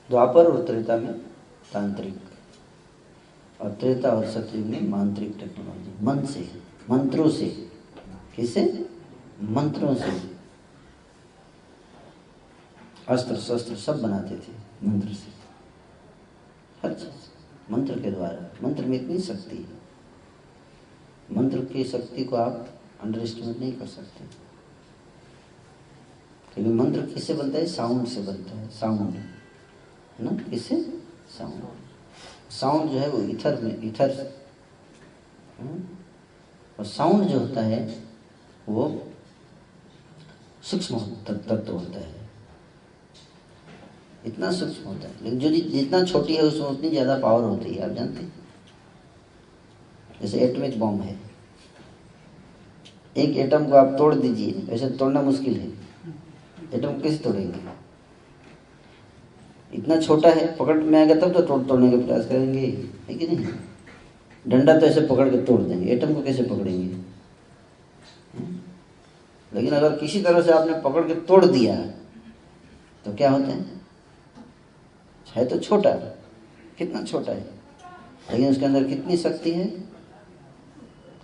द्वापर और त्रेता में तांत्रिक, और त्रेता और सतयुग में मांत्रिक टेक्नोलॉजी। मन से, मंत्रों से। किसे? मंत्रों से। अस्त्र शस्त्र सब बनाते थे मंत्र से, हर चीज। मंत्र के द्वारा। मंत्र में इतनी शक्ति है, मंत्र की शक्ति को आप अंडर एस्टिमेट नहीं कर सकते। क्योंकि मंत्र किससे बनता है? साउंड से बनता है। साउंड है ना, किससे? साउंड। साउंड जो है वो ईथर में, ईथर से, और साउंड जो होता है वो सूक्ष्म तत्व होता है, इतना सूक्ष्म होता है। लेकिन जो जितना छोटी है उसमें उतनी ज़्यादा पावर होती है, आप जानते हैं। जैसे एटॉमिक बॉम्ब है, एक एटम को आप तोड़ दीजिए, वैसे तोड़ना मुश्किल है। एटम कैसे तोड़ेंगे? इतना छोटा है, पकड़ में आएगा तब तो तोड़ने का प्रयास करेंगे, है कि नहीं? डंडा तो ऐसे पकड़ के तोड़ देंगे, एटम को कैसे पकड़ेंगे? लेकिन अगर किसी तरह से आपने पकड़ के तोड़ दिया तो क्या होता है तो छोटा, कितना छोटा है, लेकिन उसके अंदर कितनी शक्ति है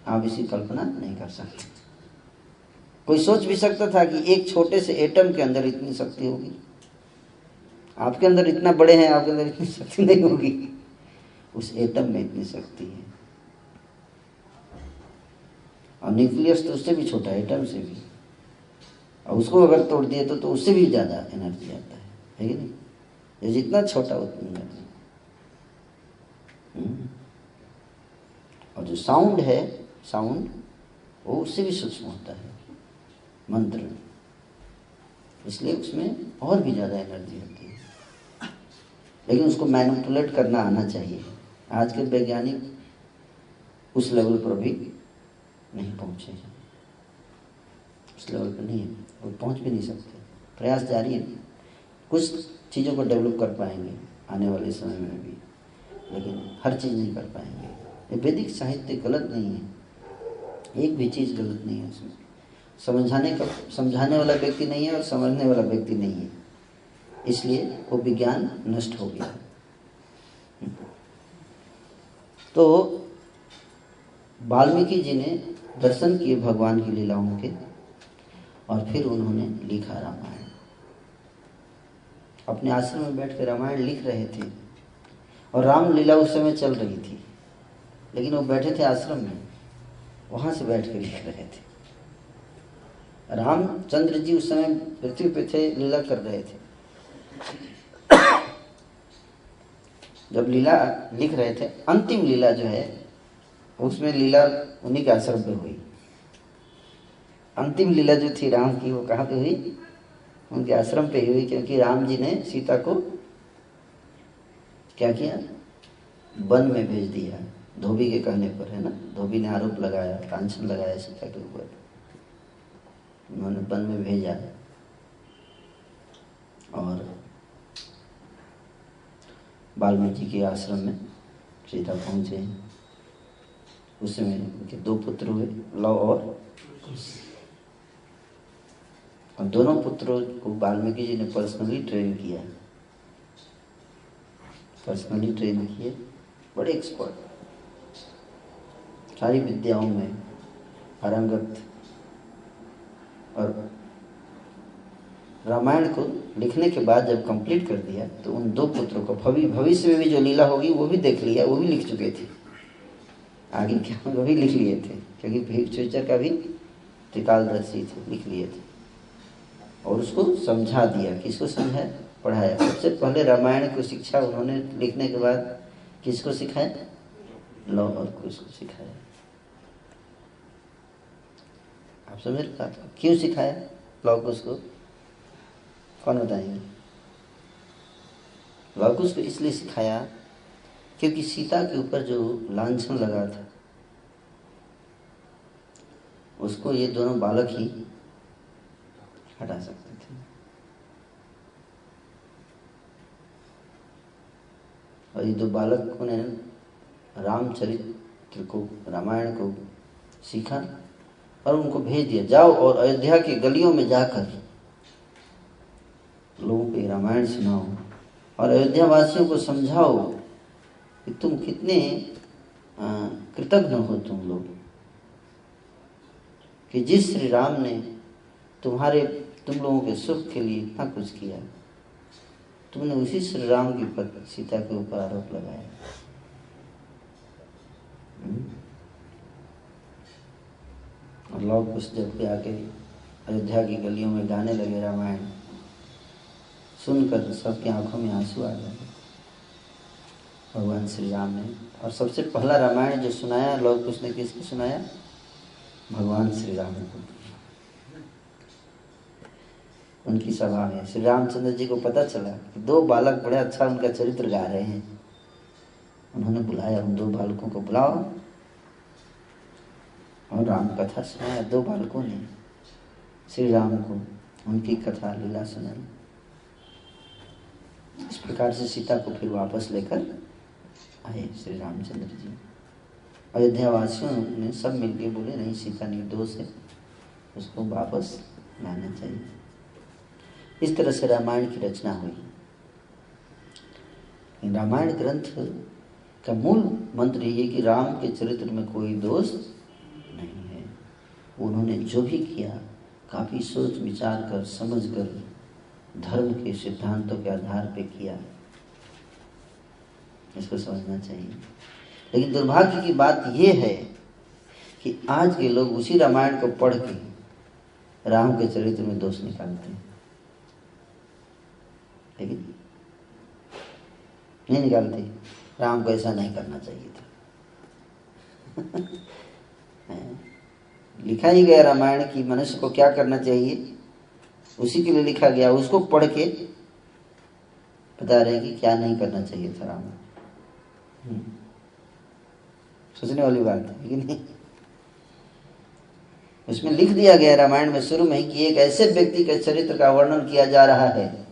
आप इसकी कल्पना नहीं कर सकते। कोई सोच भी सकता था कि एक छोटे से एटम के अंदर इतनी शक्ति होगी? आपके अंदर इतना बड़े हैं, आपके अंदर इतनी शक्ति नहीं होगी। उस एटम में इतनी शक्ति है। और न्यूक्लियस तो उससे भी छोटा है, एटम से भी, और उसको अगर तोड़ दिए तो उससे भी ज़्यादा एनर्जी आता है कि नहीं? ये जितना छोटा उतनी एनर्जी। और जो साउंड है, साउंड वो उससे भी सूक्ष्म होता है, मंत्र, इसलिए उसमें और भी ज़्यादा एनर्जी होती है। लेकिन उसको मैनिपुलेट करना आना चाहिए। आज के वैज्ञानिक उस लेवल पर भी नहीं पहुँचे हैं, उस लेवल पर नहीं है, वो पहुँच भी नहीं सकते। प्रयास जारी है, कुछ चीज़ों को डेवलप कर पाएंगे आने वाले समय में भी, लेकिन हर चीज़ नहीं कर पाएंगे। ये वैदिक साहित्य गलत नहीं है, एक भी चीज़ गलत नहीं है उसमें। समझाने वाला व्यक्ति नहीं है और समझने वाला व्यक्ति नहीं है, इसलिए वो विज्ञान नष्ट हो गया। तो वाल्मीकि जी ने दर्शन किए भगवान की लीलाओं के, और फिर उन्होंने लिखा रामायण। अपने आश्रम में बैठ कर रामायण लिख रहे थे, और रामलीला उस समय चल रही थी, लेकिन वो बैठे थे आश्रम में, वहाँ से बैठ कर लिख रहे थे। रामचंद्र जी उस समय पृथ्वी पे थे, लीला कर रहे थे। जब लीला लिख रहे थे, अंतिम लीला जो है उसमें लीला उन्हीं के आश्रम पे हुई। अंतिम लीला जो थी राम की, वो कहाँ पे हुई? उनके आश्रम पे हुई, क्योंकि राम जी ने सीता को क्या किया? वन में भेज दिया, धोबी के कहने पर, है ना। धोबी ने आरोप लगाया, लांछन लगाया सीता के ऊपर, उन्होंने वन में भेजा। और वाल्मीकि के आश्रम में सीता पहुँचे। उस समय उनके 2 पुत्र हुए, लव और दोनों पुत्रों को वाल्मीकि जी ने पर्सनली ट्रेन किया, पर्सनली ट्रेन किए, बड़े एक्सपर्ट, सारी विद्याओं में पारंगत। और रामायण को लिखने के बाद जब कंप्लीट कर दिया तो उन 2 पुत्रों को भविष्य में भी जो लीला होगी वो भी देख लिया, वो भी लिख चुके थे, आगे क्या वो भी लिख लिए थे, क्योंकि फ्यूचर का भी त्रिकालदर्शी थे, लिख लिए थे। और उसको समझा दिया, किसको समझाया? पढ़ाया। सबसे पहले रामायण को शिक्षा उन्होंने लिखने के बाद किसको सिखाया? लौ और कुश को सिखाया। आप समझ रहे बात को? क्यों सिखाया लौ कुश को? कौन बताएंगे? लौ कुश को इसलिए सिखाया क्योंकि सीता के ऊपर जो लांछन लगा था उसको ये दोनों बालक ही हटा सकते थे। और ये 2 बालकों ने रामचरित्र को, रामायण को सीखा और उनको भेज दिया, जाओ और अयोध्या की गलियों में जाकर लोगों को रामायण सुनाओ और अयोध्या वासियों को समझाओ कि तुम कितने कृतज्ञ हो तुम लोग, कि जिस श्री राम ने तुम लोगों के सुख के लिए इतना कुछ किया, तुमने उसी श्री राम की पत्नी सीता के ऊपर आरोप लगाया। और लोग कुछ जब के आके अयोध्या की गलियों में गाने लगे रामायण, सुनकर सबकी आंखों में आंसू आ गए भगवान श्री राम ने। और सबसे पहला रामायण जो सुनाया लोग कुछ ने किसको सुनाया? भगवान श्री राम को। उनकी सभा में श्री रामचंद्र जी को पता चला कि दो बालक बड़े अच्छा उनका चरित्र गा रहे हैं। उन्होंने बुलाया, उन दो बालकों को बुलाओ, और राम कथा सुनाया। दो बालकों ने श्री राम को उनकी कथा लीला सुनाई। इस प्रकार से सीता को फिर वापस लेकर आए श्री रामचंद्र जी। अयोध्या वासियों ने सब मिलके बोले नहीं, सीता निर्दोष है, उसको वापस लाना चाहिए। इस तरह से रामायण की रचना हुई। रामायण ग्रंथ का मूल मंत्र ये कि राम के चरित्र में कोई दोष नहीं है। उन्होंने जो भी किया काफ़ी सोच विचार कर, समझ कर, धर्म के सिद्धांतों के आधार पे किया। इसको समझना चाहिए। लेकिन दुर्भाग्य की बात यह है कि आज के लोग उसी रामायण को पढ़ के राम के चरित्र में दोष निकालते हैं, लेकिन नहीं निकालते। राम को ऐसा नहीं करना चाहिए था। लिखा ही गया रामायण की मनुष्य को क्या करना चाहिए, उसी के लिए लिखा गया। उसको पढ़ के बता रहे हैं कि क्या नहीं करना चाहिए था राम। सोचने वाली बात है कि नहीं? उसमें लिख दिया गया रामायण में शुरू में ही कि एक ऐसे व्यक्ति के चरित्र का वर्णन किया जा रहा है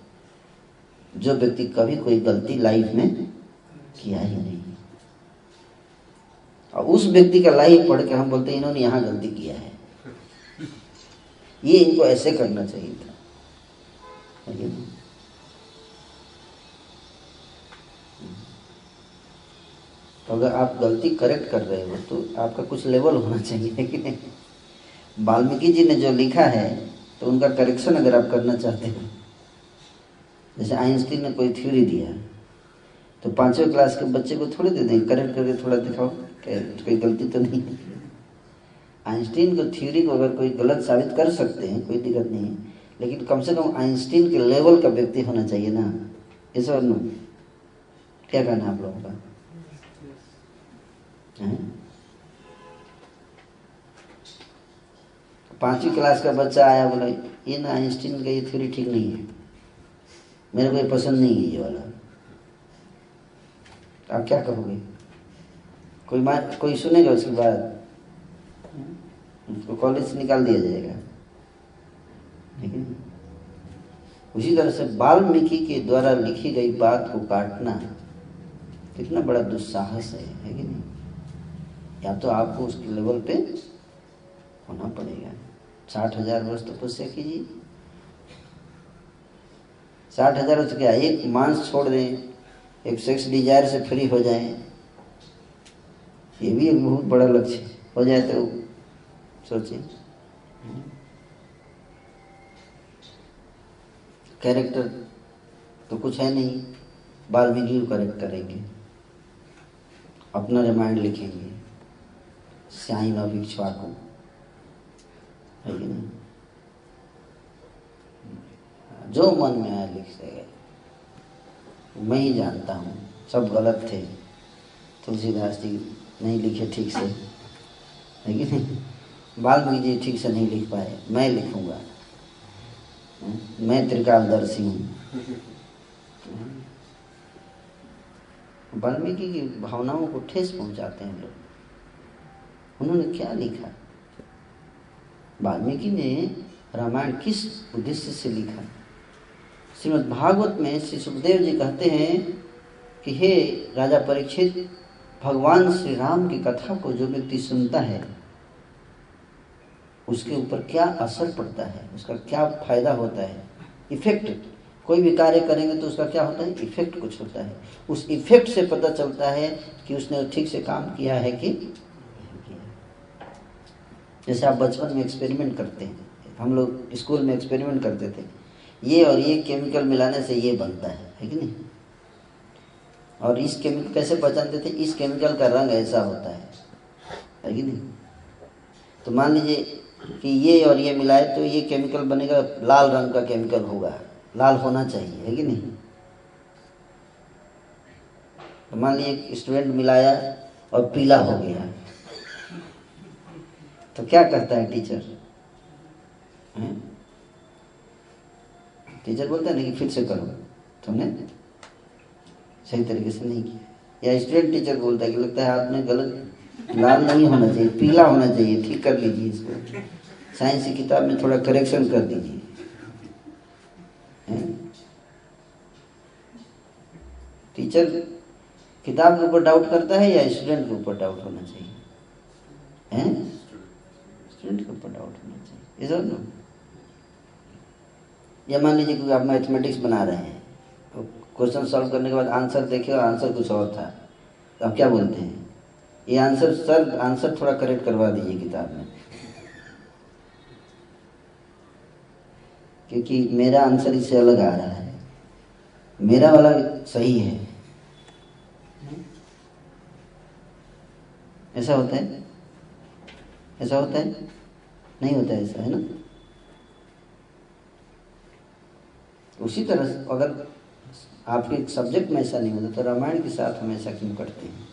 जो व्यक्ति कभी कोई गलती लाइफ में किया ही नहीं। और उस व्यक्ति का लाइफ पढ़ के हम बोलते हैं इन्होंने यहाँ गलती किया है, ये इनको ऐसे करना चाहिए था। तो अगर आप गलती करेक्ट कर रहे हो तो आपका कुछ लेवल होना चाहिए कि नहीं। वाल्मीकि जी ने जो लिखा है तो उनका करेक्शन अगर आप करना चाहते हैं, जैसे आइंस्टीन ने कोई थ्योरी दिया तो 5वीं क्लास के बच्चे को थोड़ी दे देंगे करेक्ट करके, थोड़ा दिखाओ कोई गलती तो नहीं है। आइंस्टीन को थ्योरी को अगर कोई गलत साबित कर सकते हैं कोई दिक्कत नहीं है, लेकिन कम से कम आइंस्टीन के लेवल का व्यक्ति होना चाहिए ना। इस और नो क्या कहना आप लोगों का? 5वीं क्लास का बच्चा आया, बोला ये ना आइंस्टीन का ये थ्योरी ठीक नहीं है, मेरे को ये पसंद नहीं है ये वाला। तो आप क्या कहोगे? कोई सुनेगा उसके बाद उसको कॉलेज से निकाल दिया जाएगा। लेकिन उसी तरह से वाल्मीकि के द्वारा लिखी गई बात को काटना कितना बड़ा दुस्साहस है कि नहीं? या तो आपको उसके लेवल पे होना पड़ेगा। 60,000 वर्ष तपस्या कीजिए। 60,000 वर्ष क्या, एक मांस छोड़ दें, एक सेक्स डिजायर से फ्री हो जाएं, ये भी एक बहुत बड़ा लक्ष्य हो जाए तो सोचिए। कैरेक्टर तो कुछ है नहीं, वाल्मीकि को करेक्ट करेंगे, अपना रामायण लिखेंगे, श्याई नव इक्ष्वाकु, है कि नहीं? जो मन में आया लिख गए। मैं ही जानता हूँ सब गलत थे, तुलसीदास जी नहीं लिखे ठीक से, है कि नहीं? वाल्मीकि जी ठीक से नहीं लिख पाए, मैं लिखूंगा, मैं त्रिकालदर्शी हूँ। वाल्मीकि की भावनाओं को ठेस पहुंचाते हैं लोग। उन्होंने क्या लिखा? वाल्मीकि ने रामायण किस उद्देश्य से लिखा? श्रीमद् भागवत में श्री सुखदेव जी कहते हैं कि हे राजा परीक्षित, भगवान श्री राम की कथा को जो व्यक्ति सुनता है उसके ऊपर क्या असर पड़ता है, उसका क्या फायदा होता है, इफेक्ट। कोई भी कार्य करेंगे तो उसका क्या होता है, इफेक्ट कुछ होता है। उस इफेक्ट से पता चलता है कि उसने ठीक से काम किया है कि नहीं किया। जैसे आप बचपन में एक्सपेरिमेंट करते हैं, हम लोग स्कूल में एक्सपेरिमेंट करते थे, ये और ये केमिकल मिलाने से ये बनता है कि नहीं? और इस केमिकल कैसे पहचानते थे, इस केमिकल का रंग ऐसा होता है, है कि नहीं? तो मान लीजिए कि ये और ये मिलाए तो ये केमिकल बनेगा, लाल रंग का केमिकल होगा, लाल होना चाहिए, है कि नहीं? तो मान लीजिए एक स्टूडेंट मिलाया और पीला हो गया, तो क्या करता है टीचर? टीचर बोलता है ना कि फिर से करो, तुमने सही तरीके से नहीं किया। या स्टूडेंट टीचर बोलता है कि लगता है आपने गलत, लाल नहीं होना चाहिए, पीला होना चाहिए, ठीक कर लीजिए इसको, साइंस की किताब में थोड़ा करेक्शन कर दीजिए। टीचर किताब के ऊपर डाउट करता है या स्टूडेंट के ऊपर डाउट होना चाहिए? स्टूडेंट के ऊपर डाउट होना चाहिए, इज नो। या मान लीजिए कि आप मैथमेटिक्स बना रहे हैं, क्वेश्चन सॉल्व करने के बाद आंसर देखे और आंसर कुछ और था, तो आप क्या बोलते हैं? ये आंसर सर, आंसर थोड़ा करेक्ट करवा दीजिए किताब में, क्योंकि मेरा आंसर इससे अलग आ रहा है, मेरा वाला सही है। ऐसा होता है? ऐसा होता है? नहीं होता है ऐसा, है ना? उसी तरह अगर आपके सब्जेक्ट में ऐसा नहीं होता तो रामायण के साथ हम ऐसा क्यों करते हैं?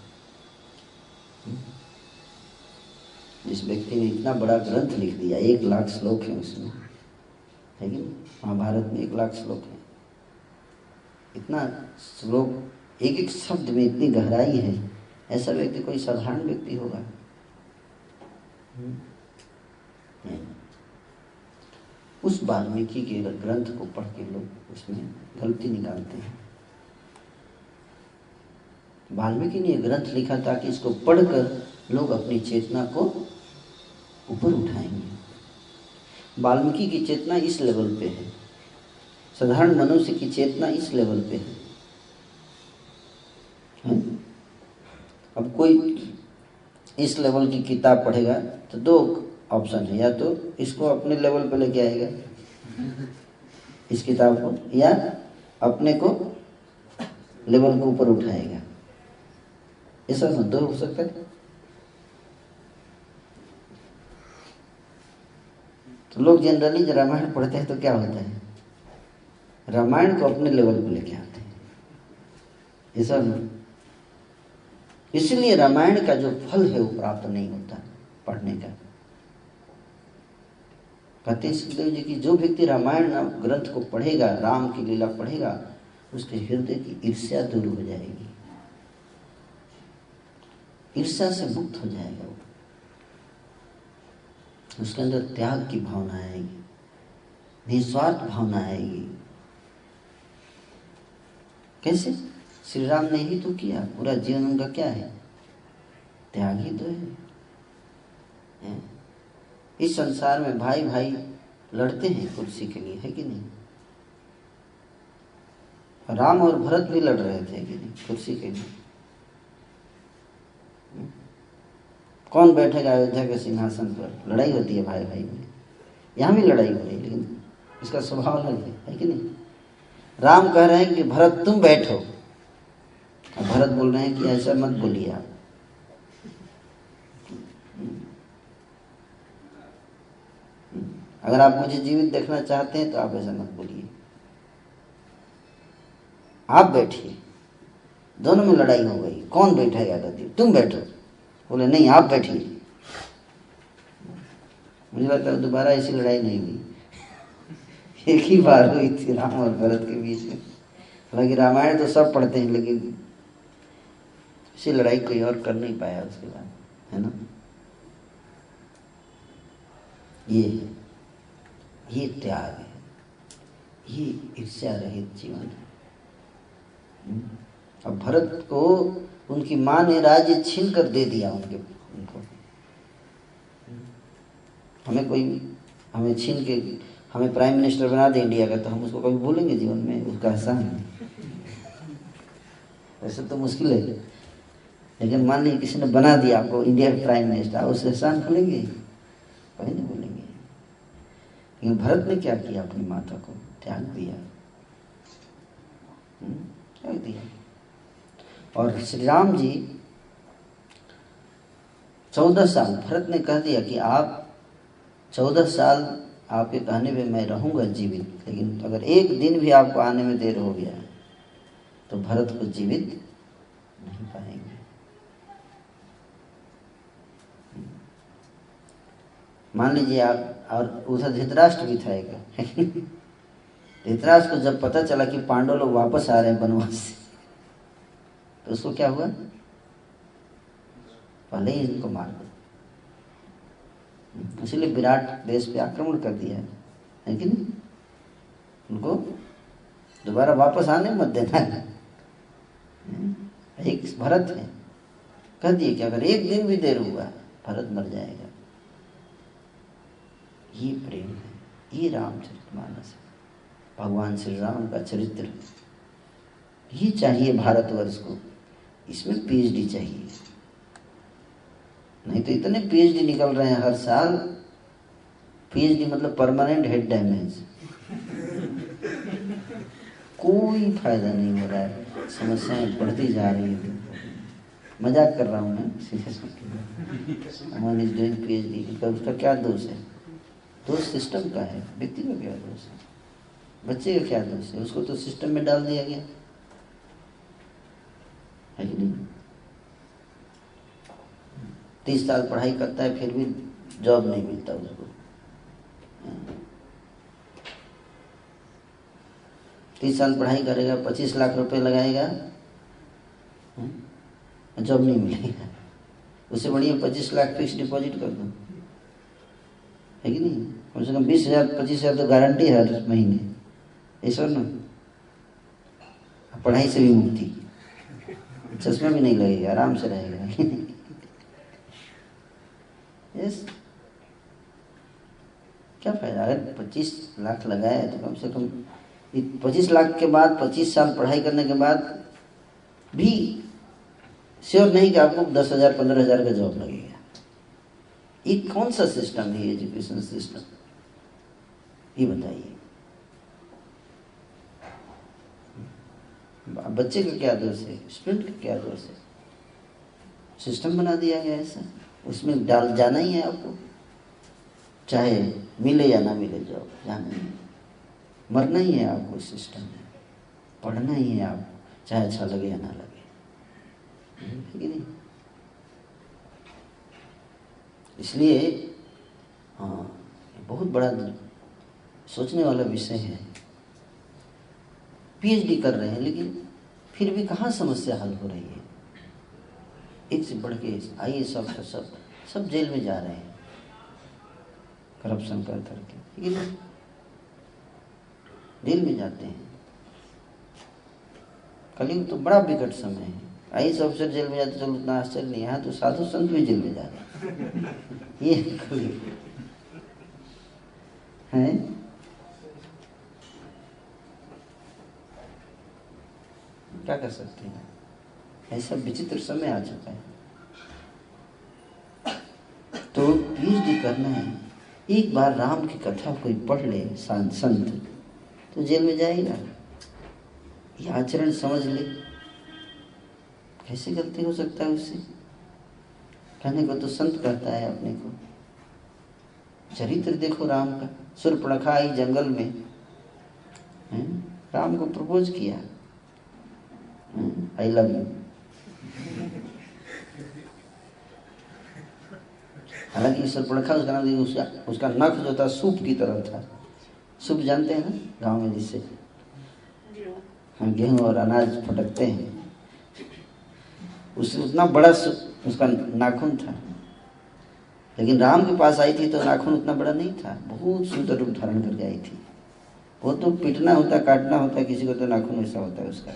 जिस व्यक्ति ने इतना बड़ा ग्रंथ लिख दिया, 1,00,000 श्लोक है उसमें, है कि नहीं? महाभारत में 1,00,000 श्लोक है। इतना श्लोक, एक एक शब्द में इतनी गहराई है, ऐसा व्यक्ति कोई साधारण व्यक्ति होगा? नहीं। उस वाल्मीकि के ग्रंथ को पढ़ के लोग उसमें गलती निकालते हैं। वाल्मीकि ने ग्रंथ लिखा ताकि इसको पढ़कर लोग अपनी चेतना को ऊपर उठाएंगे। वाल्मीकि की चेतना इस लेवल पे है, साधारण मनुष्य की चेतना इस लेवल पे है। अब कोई इस लेवल की किताब पढ़ेगा तो 2 ऑप्शन है, या तो इसको अपने लेवल पे लेके आएगा इस किताब को, या अपने को लेवल को ऊपर उठाएगा। ऐसा 2 हो सकता है। तो लोग जनरली जब रामायण पढ़ते हैं तो क्या होता है, रामायण को अपने लेवल पे लेके आते हैं, ऐसा नहीं। इसलिए रामायण का जो फल है वो प्राप्त नहीं होता पढ़ने का। कहते हैं सुखदेव जी की जो व्यक्ति रामायण ग्रंथ को पढ़ेगा, राम की लीला पढ़ेगा, उसके हृदय की ईर्ष्या दूर हो जाएगी, ईर्ष्या से मुक्त हो जाएगा वो, उसके अंदर त्याग की भावना आएगी, निस्वार्थ भावना आएगी। कैसे? श्री राम ने ही तो किया, पूरा जीवन उनका क्या है, त्याग ही तो है। इस संसार में भाई भाई लड़ते हैं कुर्सी के लिए, है कि नहीं? राम और भरत भी लड़ रहे थे कि नहीं कुर्सी के लिए। कौन बैठेगा अयोध्या के सिंहासन पर? लड़ाई होती है भाई भाई में, यहाँ भी लड़ाई हो रही है, लेकिन इसका स्वभाव अलग है कि नहीं? राम कह रहे हैं कि भरत तुम बैठो, भरत बोल रहे हैं कि ऐसा मत बोलिए आप। अगर आप मुझे जीवित देखना चाहते हैं तो आप ऐसा मत बोलिए, आप बैठिए। दोनों में लड़ाई हो गई, कौन बैठेगा गद्दी? तुम बैठो। बोले नहीं आप बैठिए। मुझे लगता है दोबारा ऐसी लड़ाई नहीं हुई, एक ही बार हुई थी राम और भरत के बीच में। हालांकि रामायण तो सब पढ़ते हैं, लेकिन ऐसी लड़ाई कोई और कर नहीं पाया उसके बाद, है ना? ये त्याग है, ये ईर्ष्या रहित जीवन है। अब भरत को उनकी माँ ने राज्य छीन कर दे दिया उनको। हमें छीन के हमें प्राइम मिनिस्टर बना दे इंडिया का, तो हम उसको कभी भूलेंगे जीवन में? उसका एहसान है। वैसे तो मुश्किल है, लेकिन मान लीजिए किसी ने बना दिया आपको इंडिया का प्राइम मिनिस्टर, उस एहसान भूलेंगे? कभी नहीं भूलेंगे। लेकिन भरत ने क्या किया? अपनी माता को त्याग दिया, त्याग दिया। और श्री राम जी 14 साल भरत ने कह दिया कि आप 14 साल आपके कहने पे मैं रहूंगा जीवित, लेकिन अगर एक दिन भी आपको आने में देर हो गया तो भरत को जीवित नहीं पाएंगे। मान लीजिए आप, और उधर धृतराष्ट्र भी था एक धृतराष्ट्र को जब पता चला कि पांडव लोग वापस आ रहे हैं वनवास से, तो उसको क्या हुआ, पहले ही इनको मार दो। इसलिए विराट देश पे आक्रमण कर दिया है कि नहीं, उनको दोबारा वापस आने मत देना है। एक भरत है, कह दिए कि अगर एक दिन भी देर हुआ भरत मर जाएगा। ये प्रेम है, ये रामचरितमानस है, भगवान श्री राम का चरित्र। ये चाहिए भारतवर्ष को, इसमें पीएचडी चाहिए। नहीं तो इतने पीएचडी निकल रहे हैं हर साल, पीएचडी मतलब परमानेंट हेड डैमेज, कोई फायदा नहीं हो रहा है, समस्याएं बढ़ती जा रही है। मजाक कर रहा हूँ मैं, serious Aman is doing PhD, उसका क्या दोष है? दोष सिस्टम का है, व्यक्ति का क्या दोष है? बच्चे का क्या दोष है? उसको तो सिस्टम में डाल दिया गया है कि नहीं। 30 साल पढ़ाई करता है फिर भी जॉब नहीं मिलता उसको। 30 साल पढ़ाई करेगा, 25 लाख रुपए लगाएगा, जॉब नहीं मिलेगा। उससे बढ़िया 25 लाख फिक्स डिपॉजिट कर दो, है कि नहीं। कम से कम 20,000 25,000 तो गारंटी है हर महीने, ऐसा ना। पढ़ाई से भी मुक्ति, चश्मा भी नहीं लगेगा, आराम से रहेगा। यस, क्या फायदा? अगर 25 लाख लगाया तो कम से कम 25 लाख के बाद 25 साल पढ़ाई करने के बाद भी श्योर नहीं कि आपको 10,000 15,000 का जॉब लगेगा। ये कौन सा सिस्टम है एजुकेशन सिस्टम, ये बताइए। बच्चे का क्या दोष है, स्टूडेंट का क्या दोष है? सिस्टम बना दिया गया ऐसा, उसमें डाल जाना ही है आपको, चाहे मिले या ना मिले जॉब, जाना ही है। मरना ही है आपको सिस्टम में, पढ़ना ही है आपको, चाहे अच्छा लगे या ना लगे, है कि नहीं। इसलिए हाँ, बहुत बड़ा सोचने वाला विषय है। पीएचडी कर रहे हैं लेकिन फिर भी कहाँ समस्या हल हो रही है। एक से बढ़ के आईएएस ऑफिसर सब जेल में जा रहे हैं करप्शन कर करके, लेकिन जेल में जाते हैं। कलयुग तो बड़ा विकट समय है, आईएएस ऑफिसर जेल में जाते, चलो उतना आश्चर्य नहीं। यहाँ तो साधु संत भी जेल में जा रहे हैं। ये कलयुग है। क्या कर सकते हैं, ऐसा विचित्र समय आ चुका है। तो पीएचडी करना है, एक बार राम की कथा कोई पढ़ ले संत तो जेल में जाएगा। ये आचरण समझ ले, कैसे गलती हो सकता है उससे। कहने को तो संत कहता है अपने को। चरित्र देखो राम का, शूर्पणखा आई जंगल में, राम को प्रपोज किया, आई लव यू। हालांकि शूर्पणखा उसका नाम, उसका नख जो था सूप की तरह था। सूप जानते हैं ना गांव में, जिससे हम गेहूं और अनाज फटकते हैं, उससे उतना बड़ा उसका नाखून था। लेकिन राम के पास आई थी तो नाखून उतना बड़ा नहीं था, बहुत सुंदर रूप धारण करके आई थी। वो तो पीटना होता, काटना होता किसी को, तो नाखून ऐसा होता है उसका।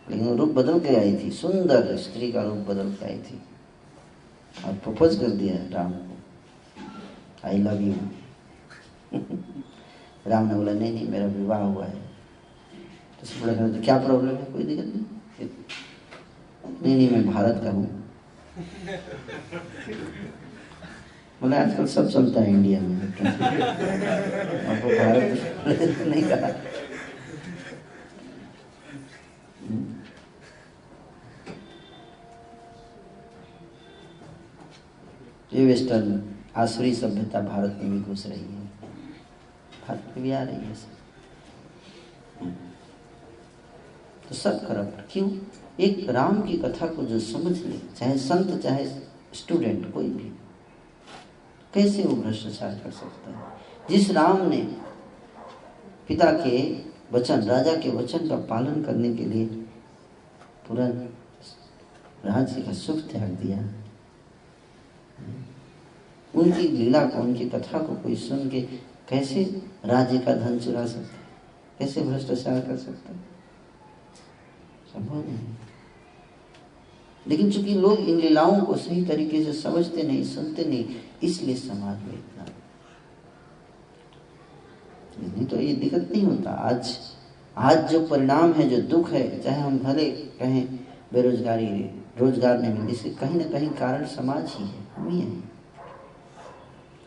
लेकिन वो रूप बदल के आई थी, सुंदर स्त्री का रूप बदल के आई थी और प्रपोज कर दिया राम को, आई लव यू। राम ने बोला नहीं नहीं, मेरा विवाह हुआ है। तो सब बोला तो क्या प्रॉब्लम है, कोई दिक्कत नहीं। नहीं नहीं, मैं भारत का हूँ। बोला आजकल सब चलता है इंडिया में, आपको भारत नहीं कहा। ये वेस्टर्न आसुरी सभ्यता भारत में भी घुस रही है, भारत में भी आ रही है सब। तो सब करप्ट क्यों? एक राम की कथा को जो समझ ले, चाहे संत चाहे स्टूडेंट कोई भी, कैसे वो भ्रष्टाचार कर सकता है? जिस राम ने पिता के वचन, राजा के वचन का पालन करने के लिए पूरा राज्य का सुख त्याग दिया, उनकी लीला को, उनकी कथा को कोई सुन के कैसे राज्य का धन चुरा सकता है, कैसे भ्रष्टाचार कर सकता है? संभव नहीं। लेकिन चूंकि लोग इन लीलाओं को सही तरीके से समझते नहीं, सुनते नहीं, इसलिए समाज में इतना, नहीं तो ये दिक्कत नहीं होता। आज जो परिणाम है, जो दुख है, चाहे हम भले कहें बेरोजगारी, रोजगार नहीं मिलती, इसके कहीं ना कहीं कारण समाज ही है, हम ही हैं।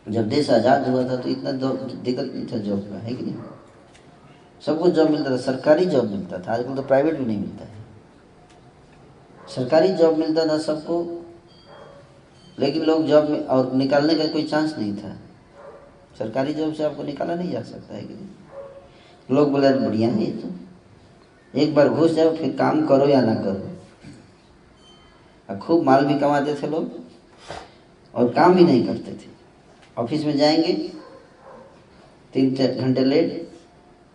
जब देश आजाद हुआ था तो इतना दिक्कत नहीं था जॉब का, है कि नहीं? सबको जॉब मिलता था, सरकारी जॉब मिलता था। आजकल तो प्राइवेट भी नहीं मिलता है। सरकारी जॉब मिलता था सबको, लेकिन लोग जॉब में और निकालने का कोई चांस नहीं था। सरकारी जॉब से आपको निकाला नहीं जा सकता है कि नहीं? लोग बोले बढ़िया है ये तो, एक बार घुस जाओ फिर काम करो या ना करो। और खूब माल भी कमाते थे लोग और काम भी नहीं करते थे। ऑफिस में जाएंगे 3 घंटे लेट,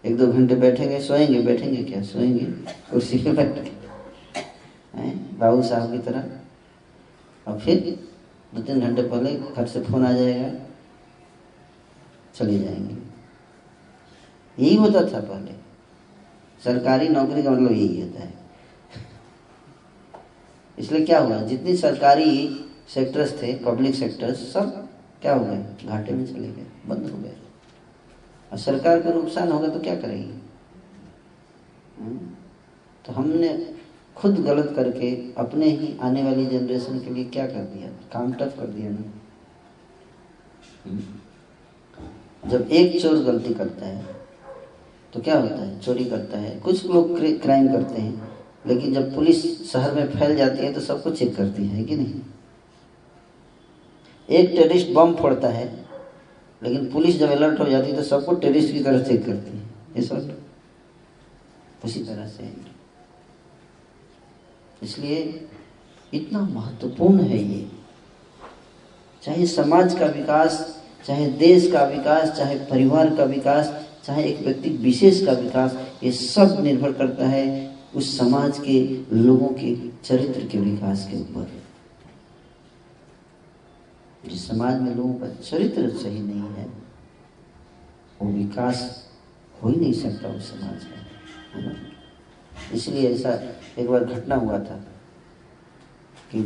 1-2 घंटे बैठेंगे, सोएंगे, बैठेंगे क्या, सोएंगे कुर्सी पे बैठ के बाबू साहब की तरह। और फिर 2-3 घंटे पहले घर से फोन आ जाएगा, चले जाएंगे। यही होता था पहले। सरकारी नौकरी का मतलब यही होता है। इसलिए क्या हुआ, जितनी सरकारी सेक्टर्स थे, पब्लिक सेक्टर्स, सब क्या हो गए, घाटे में चले गए, बंद हो गए। और सरकार को नुकसान होगा तो क्या करेगी? तो हमने खुद गलत करके अपने ही आने वाली जनरेशन के लिए क्या कर दिया, काम टफ कर दिया ना। जब एक चोर गलती करता है तो क्या होता है, चोरी करता है, कुछ लोग क्राइम करते हैं, लेकिन जब पुलिस शहर में फैल जाती है तो सबको चेक करती है कि नहीं? एक टेररिस्ट बम फोड़ता है, लेकिन पुलिस जब अलर्ट हो जाती है तो सबको टेररिस्ट की तरह चेक करती है। ये सब उसी तरह से है। इसलिए इतना महत्वपूर्ण है ये, चाहे समाज का विकास, चाहे देश का विकास, चाहे परिवार का विकास, चाहे एक व्यक्ति विशेष का विकास, ये सब निर्भर करता है उस समाज के लोगों के चरित्र के विकास के ऊपर। जिस समाज में लोगों का चरित्र सही नहीं है, वो विकास हो ही नहीं सकता उस समाज का, है ना? इसलिए ऐसा एक बार घटना हुआ था कि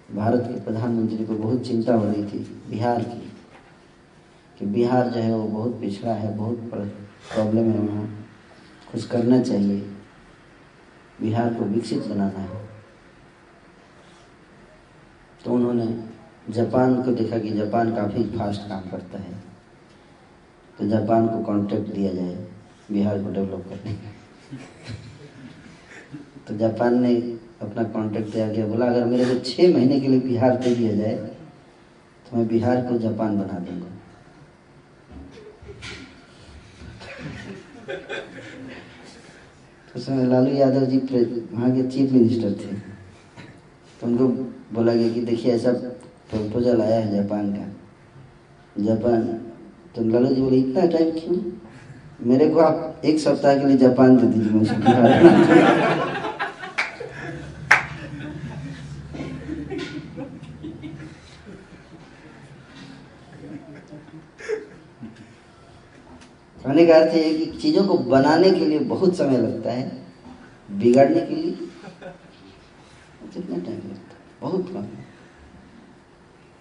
भारत के प्रधानमंत्री को बहुत चिंता हो रही थी बिहार की, कि बिहार जो है वो बहुत पिछड़ा है, बहुत प्रॉब्लम है, वहाँ कुछ करना चाहिए, बिहार को विकसित बनाना है। तो उन्होंने जापान को देखा कि जापान काफ़ी फास्ट काम करता है, तो जापान को कॉन्ट्रैक्ट दिया जाए बिहार को डेवलप करने का। तो जापान ने अपना कॉन्ट्रैक्ट दिया गया, बोला अगर मेरे को 6 महीने के लिए बिहार दे दिया जाए तो मैं बिहार को जापान बना दूंगा। तो उसमें लालू यादव जी वहाँ के चीफ मिनिस्टर थे, तो उनको बोला गया कि देखिए ऐसा प्रपोजल आया है जापान का। जापान, तो लालू जी बोले इतना टाइम क्यों, मेरे को आप 1 सप्ताह के लिए जापान दे दीजिए, मैं उसको कहने का अर्थ है कि चीज़ों को बनाने के लिए बहुत समय लगता है, बिगाड़ने के लिए कितना टाइम लगता है, बहुत कम।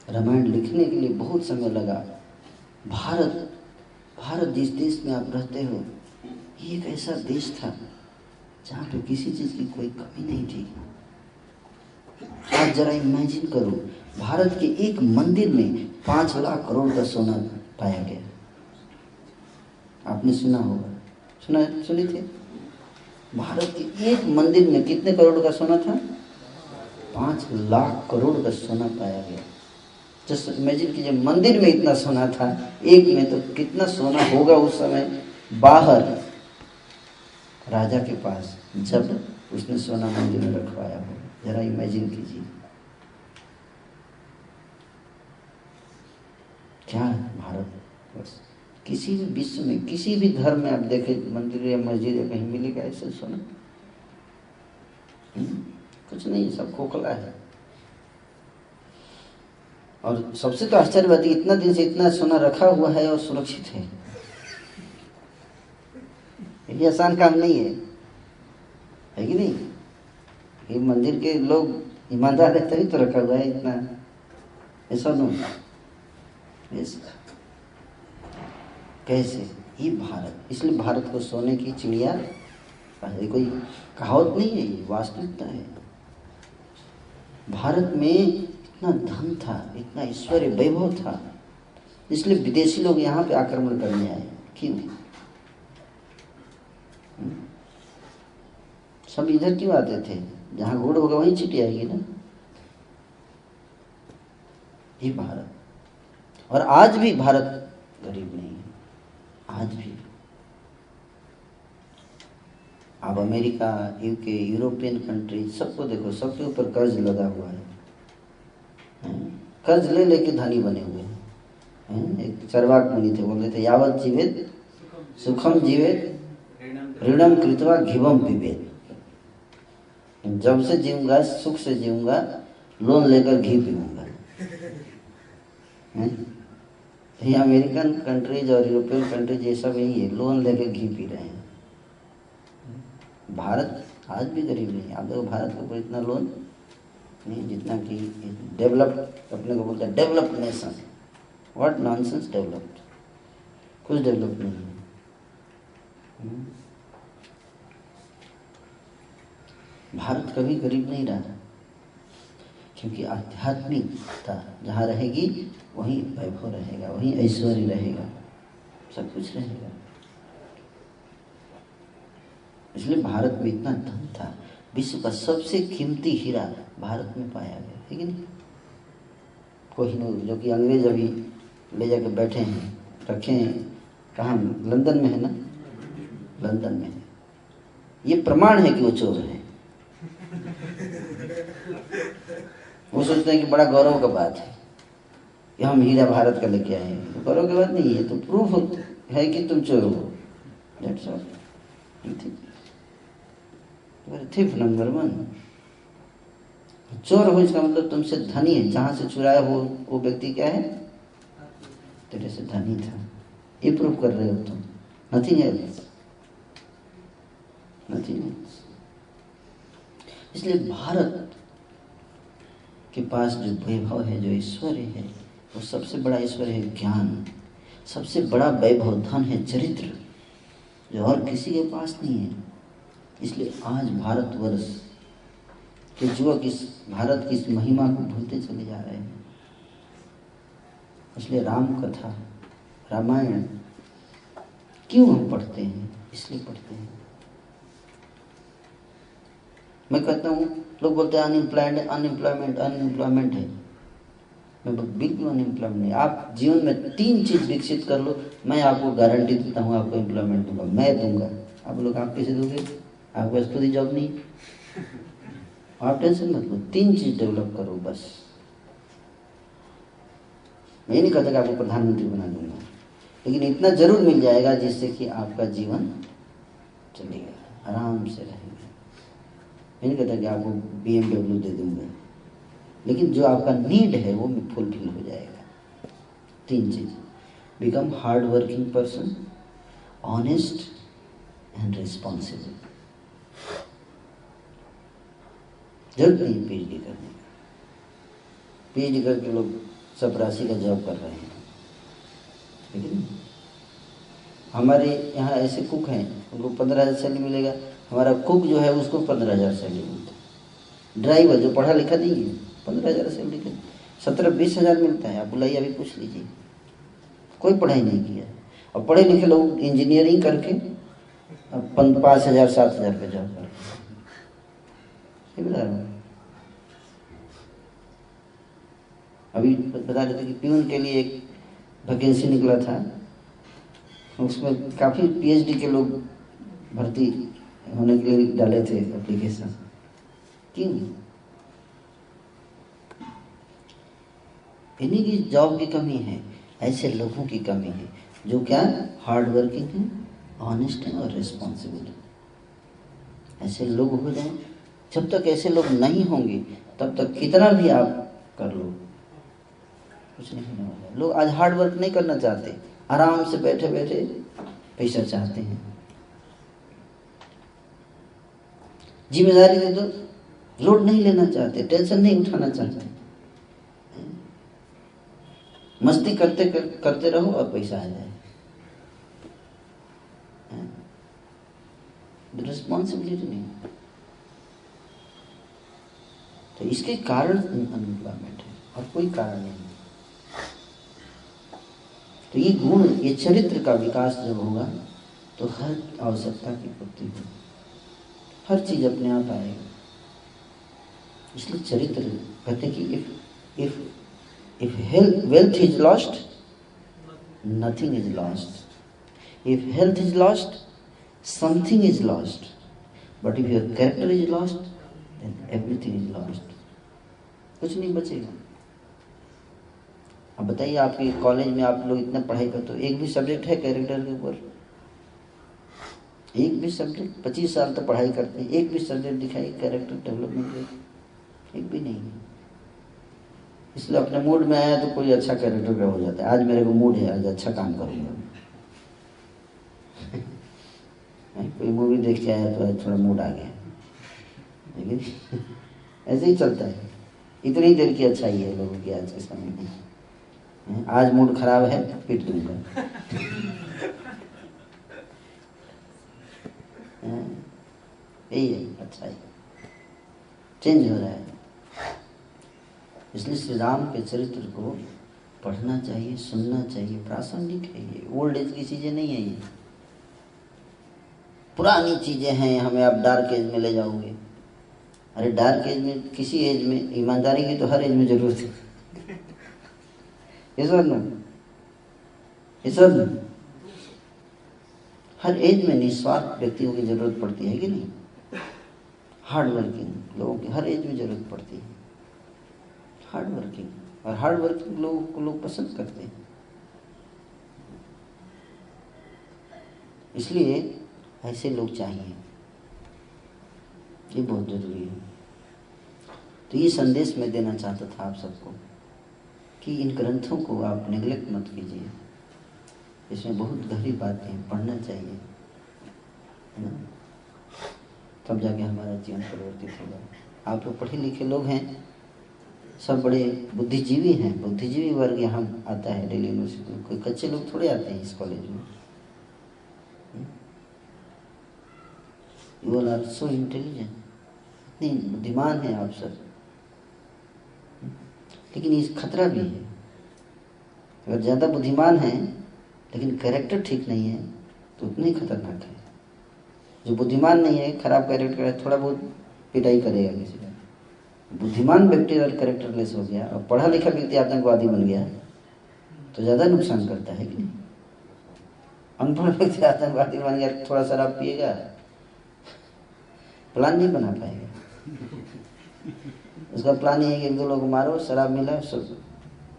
रामायण लिखने के लिए बहुत समय लगा। भारत जिस देश में आप रहते हो, ये एक ऐसा देश था जहाँ पे किसी चीज़ की कोई कमी नहीं थी। आज जरा इमेजिन करो, भारत के एक मंदिर में 5 लाख करोड़ का सोना पाया गया। आपने सुना होगा, सुने थे? भारत के एक मंदिर में कितने करोड़ का सोना था? 5 लाख करोड़ का सोना पाया गया। जस्ट इमेजिन कीजिए, मंदिर में इतना सोना था, एक में तो कितना सोना होगा उस समय बाहर राजा के पास, जब उसने सोना मंदिर में रखवाया हो। जरा इमेजिन कीजिए क्या है भारत। बस किसी भी विश्व में, किसी भी धर्म में आप देखें, मंदिर या मस्जिद या कहीं मिलेगा ऐसे सोना? कुछ नहीं, सब खोखला है। और सबसे तो आश्चर्य बात है, इतना दिन से इतना सोना रखा हुआ है और सुरक्षित है। ये आसान काम नहीं है कि नहीं? ये मंदिर के लोग ईमानदार रहते ही तो रखा हुआ है इतना, ऐसा नहीं। कैसे? ये भारत, इसलिए भारत को सोने की चिड़िया, कोई कहावत नहीं है, ये वास्तविकता है। भारत में इतना धन था, इतना ऐश्वर्य वैभव था, इसलिए विदेशी लोग यहाँ पे आक्रमण करने आए। क्यों? सब इधर क्यों आते थे? जहाँ घोड़ होगा वहीं चींटी आएगी ना। ये भारत, और आज भी भारत गरीब नहीं है, आज भी। आप अमेरिका, यूके, यूरोपियन कंट्री सबको देखो, सबके ऊपर कर्ज लगा हुआ है। कर्ज ले लेके धनी बने हुए हैं। एक चरवाक मुनि थे, बोलते थे यावत जीवेत सुखम जीवेत ऋणम कृत्वा घिवम पिबेत। जब से जीऊंगा, सुख से जीऊंगा, लोन लेकर घी पीऊंगा। ये अमेरिकन कंट्रीज और यूरोपियन कंट्रीज ये सब यही है, लोन लेकर घी पी रहे हैं। भारत आज भी गरीब नहीं है। आप देखो भारत के ऊपर इतना लोन नहीं जितना कि डेवलप्ड, अपने को बोलते हैं developed nation. What nonsense developed, कुछ डेवलप नहीं है। भारत कभी गरीब नहीं रहा, क्योंकि आध्यात्मिकता जहाँ रहेगी वहीं वैभव रहेगा, वहीं ऐश्वर्य रहेगा, सब कुछ रहेगा। इसलिए भारत में इतना धन था। विश्व का सबसे कीमती हीरा भारत में पाया गया है कि नहीं? कोहिनूर, जो कि अंग्रेज अभी ले जाके बैठे हैं, रखे हैं, कहाँ? लंदन में है ना, लंदन में है। ये प्रमाण है कि वो चोर है। वो सोचते हैं कि बड़ा गौरव का बात है कि हम हीरा भारत का लेके आए हैं। तो गौरव की बात नहीं है, तो प्रूफ है कि तुम चोर हो। That's all. थिफ नंबर 1, चोर हो इसका मतलब तुमसे धनी है। जहां से चुराया वो व्यक्ति क्या है? तेरे से धनी था। ये प्रूफ कर रहे हो तुम, नथिंग एल्स, नथिंग एल्स। इसलिए भारत के पास जो वैभव है, जो ऐश्वर्य है, वो सबसे बड़ा ऐश्वर्य है ज्ञान। सबसे बड़ा वैभव धन है चरित्र, जो और किसी के पास नहीं है। इसलिए आज भारतवर्ष के युवक इस भारत की इस महिमा को भूलते चले जा रहे हैं। इसलिए राम कथा, रामायण क्यों हम पढ़ते हैं? इसलिए पढ़ते हैं। मैं कहता हूँ, लोग बोलते हैं अनएम्प्लॉयमेंट है। मैं बिल्कुल अनएम्प्लॉयमेंट नहीं। आप जीवन में 3 चीज विकसित कर लो, मैं आपको गारंटी देता हूँ, आपको एम्प्लॉयमेंट दूंगा, मैं दूंगा। आप लोग आप कैसे दोगे? आपके पास खुद ही जॉब नहीं। आप टेंशन मत लो, 3 चीज डेवलप करो बस। मैं नहीं कहता कि आपको प्रधानमंत्री बना दूंगा, लेकिन इतना जरूर मिल जाएगा जिससे कि आपका जीवन चलेगा, आराम से रहेगा। मैं नहीं कहता कि आपको BMW दे दूंगा, लेकिन जो आपका नीड है वो फुलफिल हो जाएगा। 3 चीज, become hard working person, honest and responsible. जरूरत नहीं PhD करने का। PhD करके लोग चपरासी का जॉब कर रहे हैं, लेकिन हमारे यहाँ ऐसे कुक हैं, उनको 15,000 सैलरी मिलेगा। हमारा कुक जो है उसको 15,000 सैलरी मिलता है। ड्राइवर जो पढ़ा लिखा नहीं है, 15,000 सैलरी के 17-20,000 मिलता है। आप बुलाइए, अभी पूछ लीजिए, कोई पढ़ाई नहीं किया। और पढ़े लिखे लोग इंजीनियरिंग करके 5,000-7,000 पे जॉब कर रहे हैं। अभी बता रहे थे कि प्यून के लिए एक वैकेंसी निकला था, उसमें काफ़ी पीएचडी के लोग भर्ती होने के लिए डाले थे एप्लीकेशन। क्यों? इन्हीं की जॉब की कमी है, ऐसे लोगों की कमी है जो क्या हार्ड वर्किंग है, ऑनेस्ट है और रिस्पॉन्सिबल है। ऐसे लोग हो जाए। जब तक ऐसे लोग नहीं होंगे तब तक कितना भी आप कर लो कुछ नहीं होने वाला। लोग आज हार्ड वर्क नहीं करना चाहते, आराम से बैठे बैठे पैसा चाहते हैं। जिम्मेदारी दे दो, लोड नहीं लेना चाहते, टेंशन नहीं उठाना चाहते, मस्ती करते रहो और पैसा आ जाए। रिस्पॉन्सिबिलिटी नहीं। तो इसके कारण अनएम्प्लॉयमेंट है और कोई कारण नहीं। तो ये गुण, ये चरित्र का विकास जब होगा तो हर आवश्यकता की पूर्ति होगी, हर चीज अपने आप आएगी। इसलिए चरित्र कहते कि if wealth is lost, nothing is lost. If health is lost, something is lost. But if your character is lost, then everything is lost. कुछ नहीं बचेगा। अब बताइए, आपके कॉलेज में आप लोग इतना पढ़ाई करते हो, एक भी सब्जेक्ट है कैरेक्टर के ऊपर? एक भी सब्जेक्ट? 25 साल तक पढ़ाई करते हैं, एक भी सब्जेक्ट दिखाई कैरेक्टर डेवलपमेंट का? एक भी नहीं है। इसलिए अपने मूड में आया तो कोई अच्छा कैरेक्टर का हो जाता है। आज मेरे को मूड है, आज अच्छा काम करूँगा। कोई मूवी देख के आया तो थोड़ा मूड आ गया, लेकिन ऐसे ही चलता है। इतनी देर की अच्छाई है लोगों की आज के समय में। आज मूड खराब है, पीट दूंगा। यही है अच्छाई, चेंज हो रहा है। इसलिए श्री राम के चरित्र को पढ़ना चाहिए, सुनना चाहिए। प्रासंगिक है ये, ओल्ड एज की चीजें नहीं है ये, पुरानी चीजें हैं। हमें आप डार्क एज में ले जाओगे। अरे डार्क एज में, किसी एज में ईमानदारी की तो हर एज में जरूरत है। हर एज में निस्वार्थ व्यक्तियों की जरूरत पड़ती है कि नहीं? हार्ड वर्किंग लोगों की हर एज में जरूरत पड़ती है। हार्ड वर्किंग, और हार्ड वर्किंग लोगों को लोग पसंद करते हैं। इसलिए ऐसे लोग चाहिए, ये बहुत जरूरी है। तो ये संदेश मैं देना चाहता था आप सबको कि इन ग्रंथों को आप नेग्लेक्ट मत कीजिए। इसमें बहुत गहरी बातें हैं, पढ़ना चाहिए, है ना? तब जाके हमारा जीवन परिवर्तित होगा। आप लोग पढ़े लिखे लोग हैं, सब बड़े बुद्धिजीवी हैं, बुद्धिजीवी वर्ग यहाँ आता है दिल्ली यूनिवर्सिटी में। कोई कच्चे लोग थोड़े आते हैं इस कॉलेज में। You all are so intelligent, इतनी बुद्धिमान है आप सब। लेकिन इस खतरा भी है, अगर ज़्यादा बुद्धिमान हैं लेकिन कैरेक्टर ठीक नहीं है तो उतना ही खतरनाक है। जो बुद्धिमान नहीं है, खराब कैरेक्टर है, थोड़ा बहुत पिटाई करेगा किसी का। बुद्धिमान व्यक्ति अगर कैरेक्टरलेस हो गया और पढ़ा लिखा व्यक्ति आतंकवादी बन गया तो ज़्यादा नुकसान करता है कि नहीं? अनपढ़ व्यक्ति आतंकवादी बन गया, थोड़ा शराब पिएगा, प्लान नहीं बना पाएगा। उसका प्लान ये है कि एक दो लोग मारो, शराब मिला, सब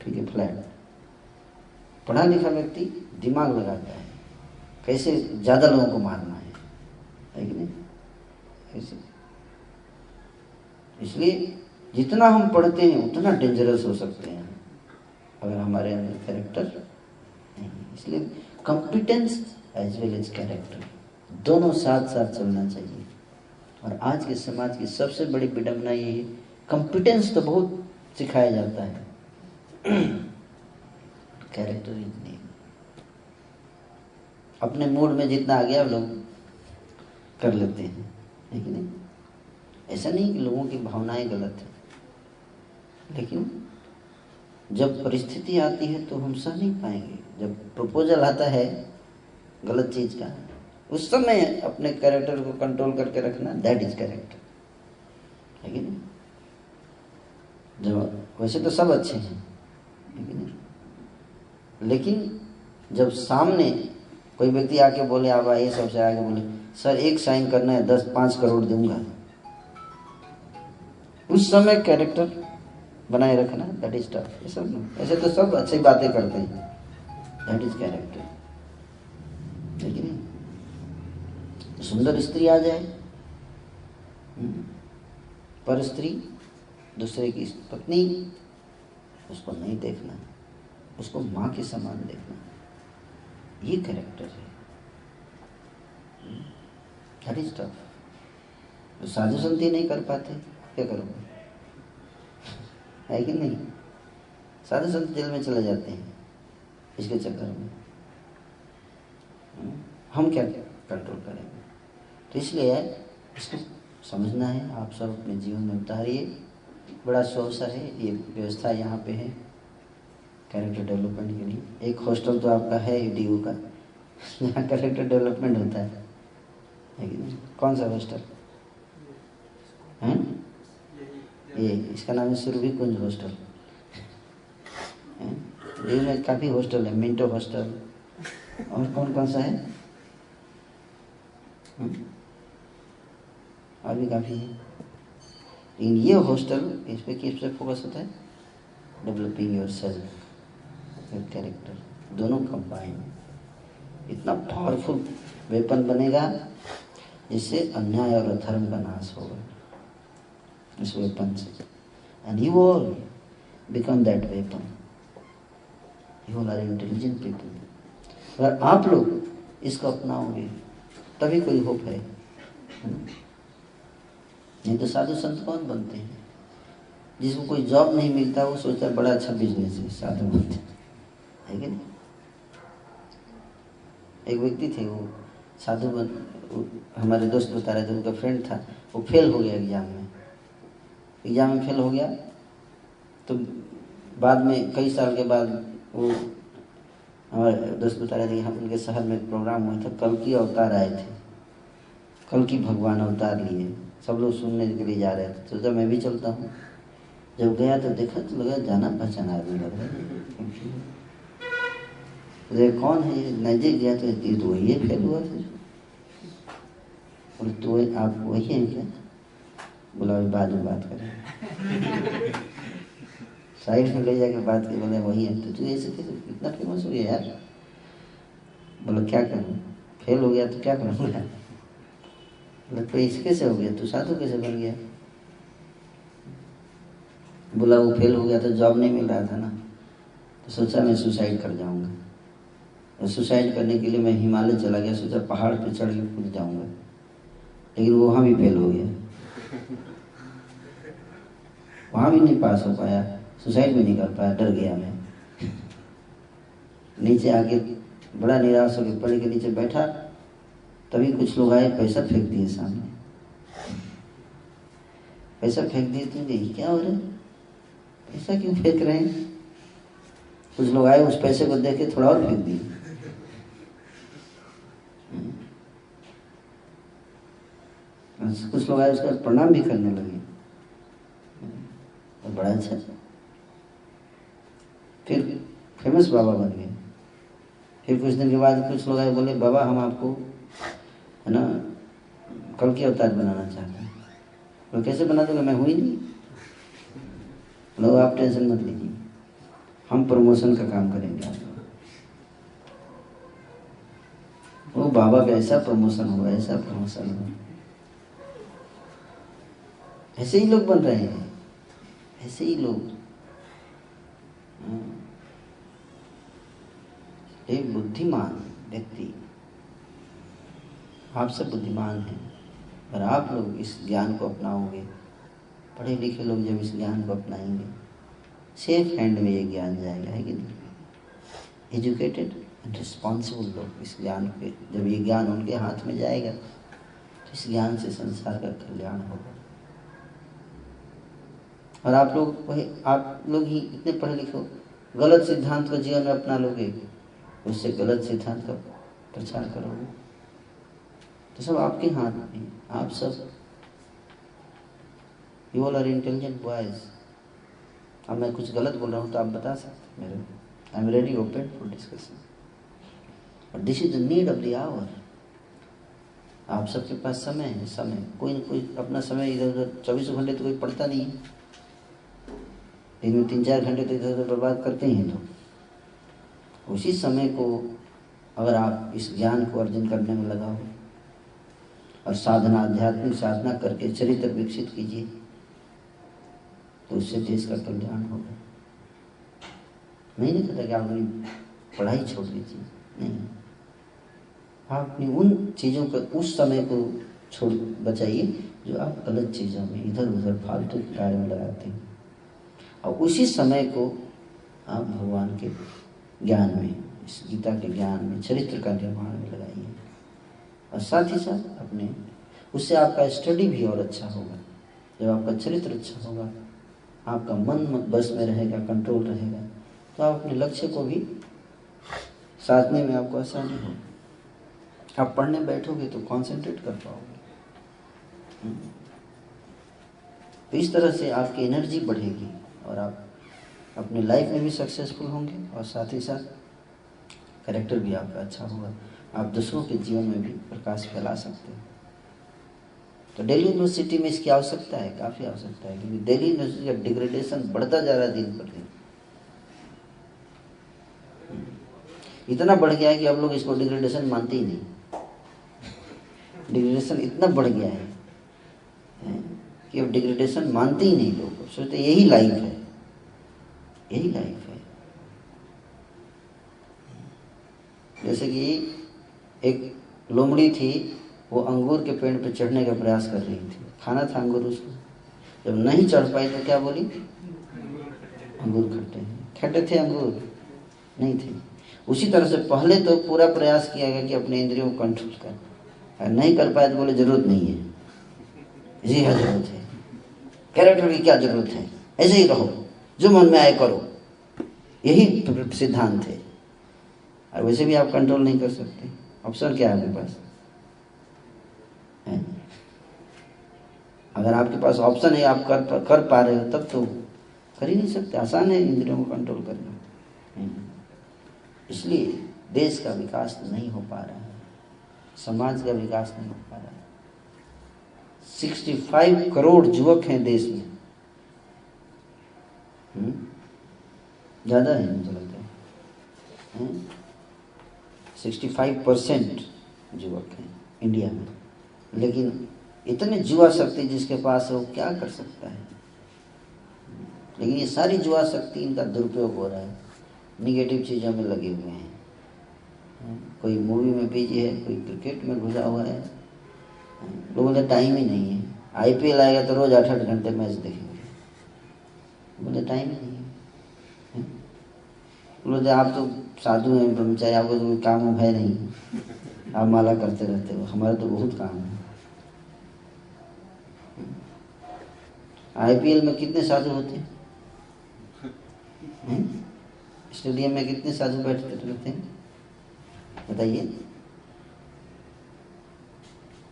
ठीक है, फ्लैट। पढ़ा लिखा व्यक्ति दिमाग लगाता है, कैसे ज़्यादा लोगों को मारना है कि नहीं? ऐसे। इसलिए जितना हम पढ़ते हैं उतना डेंजरस हो सकते हैं अगर हमारे अंदर कैरेक्टर नहीं। इसलिए competence as well as character दोनों साथ साथ चलना चाहिए। और आज के समाज की सबसे बड़ी विडंबना ये है, कॉम्पिटेंस तो बहुत सिखाया जाता है, कैरेक्टर ही नहीं। अपने मूड में जितना आ गया लोग कर लेते हैं, है कि नहीं? ऐसा नहीं कि लोगों की भावनाएं गलत है, लेकिन जब परिस्थिति आती है तो हम सह नहीं पाएंगे। जब प्रपोजल आता है गलत चीज का, उस समय अपने कैरेक्टर को कंट्रोल करके रखना, दैट इज कैरेक्टर, है कि नहीं? जब वैसे तो सब अच्छे हैं, है कि नहीं। लेकिन जब सामने कोई व्यक्ति आके बोले, आप आइए, सबसे आगे बोले सर एक साइन करना है 5 करोड़ दूंगा, उस समय कैरेक्टर बनाए रखना, दैट इज टफ। ये सब ऐसे तो सब अच्छी बातें करते हैं, दैट इज कैरेक्टर, लेकिन सुंदर स्त्री आ जाए, पर स्त्री दूसरे की पत्नी, उसको नहीं देखना, उसको माँ के समान देखना, ये कैरेक्टर है, दैट इज टफ। तो साधु संत नहीं कर पाते, क्या करोगे, है कि नहीं। साधु संत जेल में चले जाते हैं इसके चक्कर में, हम क्या कंट्रोल करेंगे। तो इसलिए इसको समझना है, आप सब अपने जीवन में उतारिए। बड़ा सोर्स है, ये व्यवस्था यहाँ पे है कैरेक्टर डेवलपमेंट के लिए। एक हॉस्टल तो आपका है DU का, जहाँ कैरेक्टर डेवलपमेंट होता है कि नहीं। कौन सा हॉस्टल है ये? इसका नाम है सुरभि कुंज हॉस्टल। DU में काफ़ी हॉस्टल है, मिंटो हॉस्टल, और कौन कौन सा है, और भी काफ़ी है। लेकिन ये हॉस्टल इस पे किस पे फोकस होता है, developing your self, your character, दोनों कंबाइन। इतना पावरफुल वेपन बनेगा जिससे अन्याय और अधर्म का नाश होगा इस वेपन से। And you all become that weapon, you all are intelligent people. अगर आप लोग इसको अपनाओगे तभी कोई होप है, नहीं तो साधु संत कौन बनते हैं? जिसको कोई जॉब नहीं मिलता वो सोचता है बड़ा अच्छा बिजनेस है, साधु बनते है कि नहीं। एक व्यक्ति थे, वो साधु हमारे दोस्त बता रहे थे, उनका फ्रेंड था, वो फेल हो गया एग्जाम में फेल हो गया। तो बाद में कई साल के बाद वो हमारे दोस्त बता रहे थे कि हम उनके शहर में एक प्रोग्राम हुआ था, कल्कि अवतार आए थे, कल्कि भगवान अवतार लिए, सब लोग सुनने के लिए जा रहे थे। तो जब मैं भी चलता हूँ, जब गया तो देखा तो लगा जाना पहचाना आदमी लग रहा है। कौन है ये? नजदीक गया तो ये तो वही फेल हुआ था। बोले तो आप वही हैं क्या? बोला अभी बाद में बात करें। साइड में ले जाकर बात की, बोले वही है। तो तू ऐसे कैसे इतना फेमस हो गया यार? बोला क्या करूँ, फेल हो गया तो क्या करूँगा। बोला तो ऐसे कैसे हो गया, तू साधु कैसे बन गया? बोला वो फेल हो गया तो जॉब नहीं मिल रहा था ना, तो सोचा मैं सुसाइड कर जाऊंगा। और सुसाइड करने के लिए मैं हिमालय चला गया, सोचा पहाड़ पे चढ़ के कूद जाऊंगा, लेकिन वो वहाँ भी फेल हो गया, वहाँ भी नहीं पास हो पाया, सुसाइड भी नहीं कर पाया, डर गया मैं। नीचे आके बड़ा निराश होकर पेड़ के नीचे बैठा, तभी कुछ लोग आए, पैसा फेंक दिए सामने। पैसा फेंक दिए तो क्या हो रहा है, पैसा क्यों फेंक रहे हैं? कुछ लोग आए, उस पैसे को देख के थोड़ा और फेंक दिए। कुछ लोग आए, उसका प्रणाम भी करने लगे, और बड़ा अच्छा। फिर फेमस बाबा बन गए। फिर कुछ दिन के बाद कुछ लोग आए, बोले बाबा हम आपको है ना कल्कि अवतार बनाना चाहते हैं। तो कैसे बना दोगे, मैं हुई नहीं। लोग आप टेंशन मत लीजिए, हम प्रमोशन का काम करेंगे आपको। वो बाबा का ऐसा प्रमोशन हुआ, ऐसा प्रमोशन हुआ। ऐसे ही लोग बन रहे हैं, ऐसे ही लोग। एक बुद्धिमान व्यक्ति, आप सब बुद्धिमान हैं, और आप लोग इस ज्ञान को अपनाओगे, पढ़े लिखे लोग जब इस ज्ञान को अपनाएंगे, सेफ हैंड में ये ज्ञान जाएगा, है कि नहीं। एजुकेटेड एंड रिस्पॉन्सिबल लोग इस ज्ञान पे, जब ये ज्ञान उनके हाथ में जाएगा तो इस ज्ञान से संसार का कल्याण होगा। और आप लोग ही इतने पढ़े लिखे हो, गलत सिद्धांत को जीवन में अपना लोगे, उससे गलत सिद्धांत का प्रचार करोगे, तो सब आपके हाथ में। आप सब, you all are intelligent boys, अब मैं कुछ गलत बोल रहा हूँ तो आप बता सकते मेरे, I am ready open for discussion, और this is the need of the hour. आप सबके पास समय है, समय कोई न कोई अपना समय इधर उधर 24 घंटे तो कोई पढ़ता नहीं है, दिन में 3-4 घंटे तो इधर उधर बर्बाद करते ही हैं लोग। उसी समय को अगर आप इस ज्ञान को अर्जन करने में लगाओ और साधना, आध्यात्मिक साधना करके चरित्र विकसित कीजिए, तो उससे देश का कल्याण होगा। मैं नहीं कहता कि आप अपनी पढ़ाई छोड़ दीजिए, नहीं, आप अपनी उन चीज़ों को, उस समय को छोड़ बचाइए जो आप गलत चीज़ों में, इधर उधर फालतू कार्य में लगाते हैं, और उसी समय को आप भगवान के ज्ञान में, इस गीता के ज्ञान में, चरित्र का निर्माण में लगाइए। और साथ ही साथ अपने, उससे आपका स्टडी भी और अच्छा होगा। जब आपका चरित्र अच्छा होगा, आपका मन बस में रहेगा, कंट्रोल रहेगा, तो आप अपने लक्ष्य को भी साधने में आपको आसानी होगी। आप पढ़ने बैठोगे तो कंसंट्रेट कर पाओगे। तो इस तरह से आपकी एनर्जी बढ़ेगी और आप अपनी लाइफ में भी सक्सेसफुल होंगे, और साथ ही साथ कैरेक्टर भी आपका अच्छा होगा। आप दूसरों के जीवन में भी प्रकाश फैला सकते हैं। तो दिल्ली यूनिवर्सिटी में इसकी आवश्यकता है, काफ़ी आवश्यकता है, क्योंकि दिल्ली यूनिवर्सिटी का डिग्रेडेशन बढ़ता जा रहा है दिन पर दिन। इतना बढ़ गया है कि अब लोग इसको डिग्रेडेशन मानते ही नहीं। डिग्रेडेशन इतना बढ़ गया है कि अब डिग्रेडेशन मानते ही नहीं लोग, सोचते यही लाइफ है, यही लाइफ है। जैसे कि एक लोमड़ी थी, वो अंगूर के पेड़ पर चढ़ने का प्रयास कर रही थी, खाना था अंगूर उसको, जब नहीं चढ़ पाई तो क्या बोली, अंगूर खट्टे हैं। खट्टे थे अंगूर? नहीं थे। उसी तरह से पहले तो पूरा प्रयास किया गया कि अपने इंद्रियों को कंट्रोल कर, और नहीं कर पाए तो बोले जरूरत नहीं है, इसी का जरूरत है, कैरेक्टर की क्या जरूरत है, ऐसे ही रहो, जो मन में आए करो, यही सिद्धांत है। और वैसे भी आप कंट्रोल नहीं कर सकते, ऑप्शन क्या है आपके पास है? अगर आपके पास ऑप्शन है, आप कर पा रहे हो, तब तो कर ही नहीं सकते। आसान है इंद्रियों को कंट्रोल करना। इसलिए देश का विकास नहीं हो पा रहा है, समाज का विकास नहीं हो पा रहा है। 65 करोड़ युवक हैं देश में, ज़्यादा है मुझे लगता है। 65% युवक हैं इंडिया में, लेकिन इतने युवा शक्ति जिसके पास है वो क्या कर सकता है। लेकिन ये सारी युवा शक्ति, इनका दुरुपयोग हो रहा है, निगेटिव चीज़ों में लगे हुए हैं। कोई मूवी में बिजी है, कोई क्रिकेट में घुसा हुआ है, लोगों का टाइम ही नहीं है। IPL आएगा तो रोज़ 8-8 घंटे मैच देखेंगे, बोले टाइम ही नहीं है। बोले आप तो साधु हैं, ब्रह्मचारी, आपको तो कोई काम है नहीं, आप माला करते रहते हो, हमारा तो बहुत काम है। IPL में कितने साधु होते हैं? स्टेडियम में कितने साधु बैठते रहते हैं, बताइए,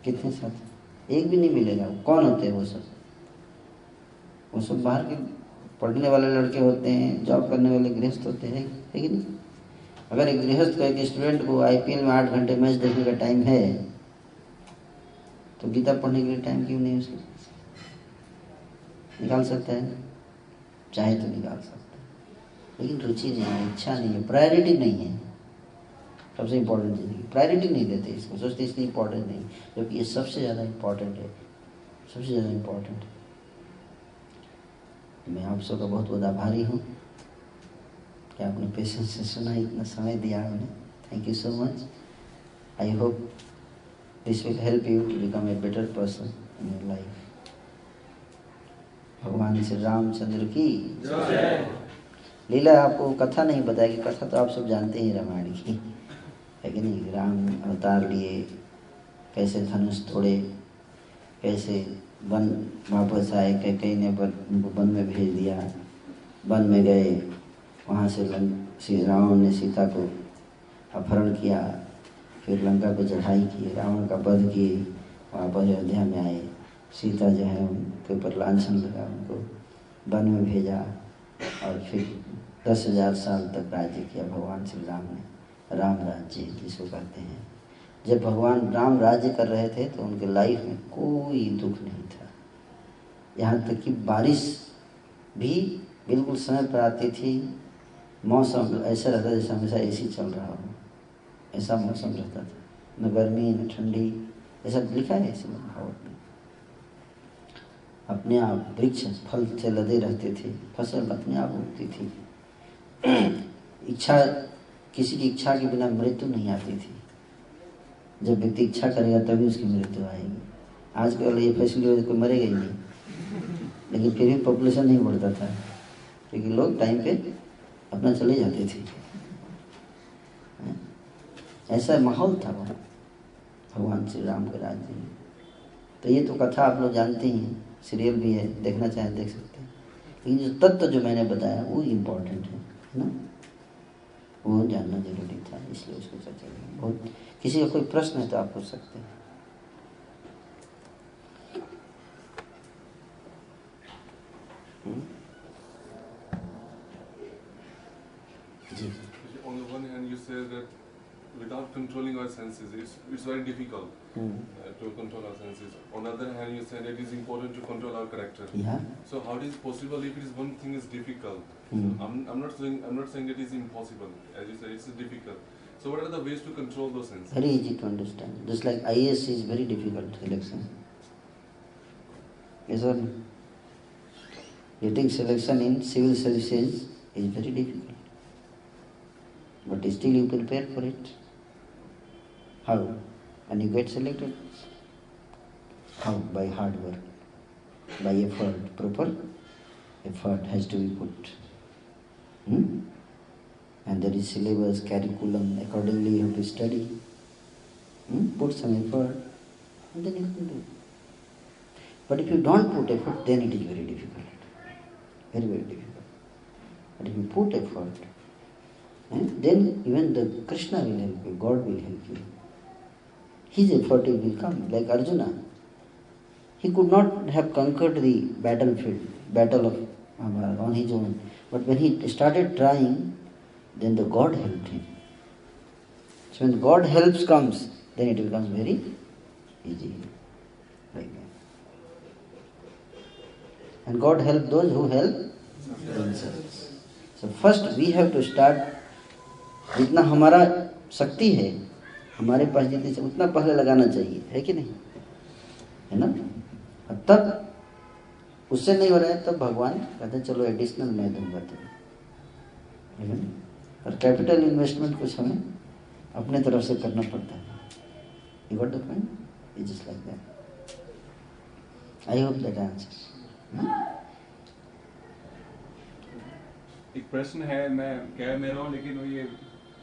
कितने साधु? एक भी नहीं मिलेगा। कौन होते हैं वो सब? वो सब बाहर के पढ़ने वाले लड़के होते हैं, जॉब करने वाले गृहस्थ होते हैं, है कि नहीं? अगर एक गृहस्थ का एक स्टूडेंट को IPL में 8 घंटे मैच देखने का टाइम है, तो गीता पढ़ने के लिए टाइम क्यों नहीं उसके? निकाल सकता है, चाहे तो निकाल सकता है, लेकिन रुचि नहीं है, इच्छा नहीं है, प्रायोरिटी नहीं है। सबसे इम्पोर्टेंट चीज़, प्रायोरिटी नहीं देते इसको, सोचते इसलिए इम्पोर्टेंट नहीं, जबकि ये सबसे ज़्यादा इम्पोर्टेंट है, सबसे ज़्यादा इम्पोर्टेंट है। मैं आप सबका बहुत बहुत आभारी हूँ कि आपने पेशेंस से सुना, इतना समय दिया आपने। Thank you so much. I hope this will help you to become a better person in your life. भगवान श्री रामचंद्र की जय। लीला आपको कथा नहीं बताएगी, कथा तो आप सब जानते ही रामायण की, है कि नहीं? राम अवतार लिए, कैसे धनुष तोड़े, कैसे वन वापस आए, कैकेयी ने उनको वन में भेज दिया, वन में गए, वहाँ से श्री रावण ने सीता को अपहरण किया, फिर लंका पे चढ़ाई की, रावण का वध किए, वापस अयोध्या में आए, सीता जो है उनके ऊपर लांछन लगा, उनको वन में भेजा, और फिर 10,000 साल तक राज्य किया भगवान श्री राम ने, राम राज्य जिसको कहते हैं। जब भगवान राम राज्य कर रहे थे तो उनके लाइफ में कोई दुख नहीं था, यहाँ तक कि बारिश भी बिल्कुल समय पर आती थी। मौसम ऐसा रहता जैसे हमेशा एसी चल रहा हो, ऐसा मौसम रहता था, न गर्मी न ठंडी, ऐसा लिखा है ऐसे महाभारत में। अपने आप वृक्ष फल से लदे रहते थे, फसल अपने आप उगती थी। इच्छा, किसी की इच्छा के बिना मृत्यु नहीं आती थी। जब व्यक्ति इच्छा करेगा तभी उसकी मृत्यु आएगी। आजकल ये फैसिलिटी कोई मरेगा ही नहीं, लेकिन फिर भी पॉपुलेशन नहीं बढ़ता था क्योंकि लोग टाइम पे अपना चले जाते थे। ऐसा माहौल था वो भगवान श्री राम के राज्य में। तो ये तो कथा आप लोग जानते ही हैं, सीरियल भी है, देखना चाहें देख सकते हैं। लेकिन जो तत्व जो मैंने बताया वो इम्पोर्टेंट है ना, वो जानना जरूरी था, इसलिए उसको चर्चा करें। बहुत किसी का कोई प्रश्न है तो आप पूछ सकते हैं। जी। On the one hand, you say that without controlling our senses, it's very difficult to control our senses. On the other hand, you said it is important to control our character. Yeah. So how it is possible if it is one thing is difficult? I'm not saying that it is impossible. As you said, it's difficult. So what are the ways to control those senses? Very easy to understand. Just like IAS is very difficult selection. Yes or no? Getting selection in civil services is very difficult. But still you prepare for it. How? And you get selected. How? By hard work, by effort. Proper effort has to be put. And there is syllabus, curriculum, accordingly you have to study. Put some effort and then you can do it. But if you don't put effort, then it is very difficult. Very, very difficult. But if you put effort, then even the Krishna will help you, God will help you. His effort will come, like Arjuna. He could not have conquered the battlefield, battle of Mahabharata on his own. But when he started trying, then the God helped him. So when God helps comes, then it becomes very easy. Like that. And God help those who help themselves. So first we have to start, जितना हमारा शक्ति है, हमारे पास जितनी से उतना पहले लगाना चाहिए, है कि नहीं, है ना। अब तब उससे नहीं हो रहा है, तब भगवान कहते हैं चलो एडिशनल मैं दूंगा तुम्हें। और कैपिटल इन्वेस्टमेंट कुछ हमें अपने तरफ से करना पड़ता है। You got the point? It's just like that. I hope that answers. एक प्रश्न है, मैं कह नहीं रहा हूँ, लेकिन वो ये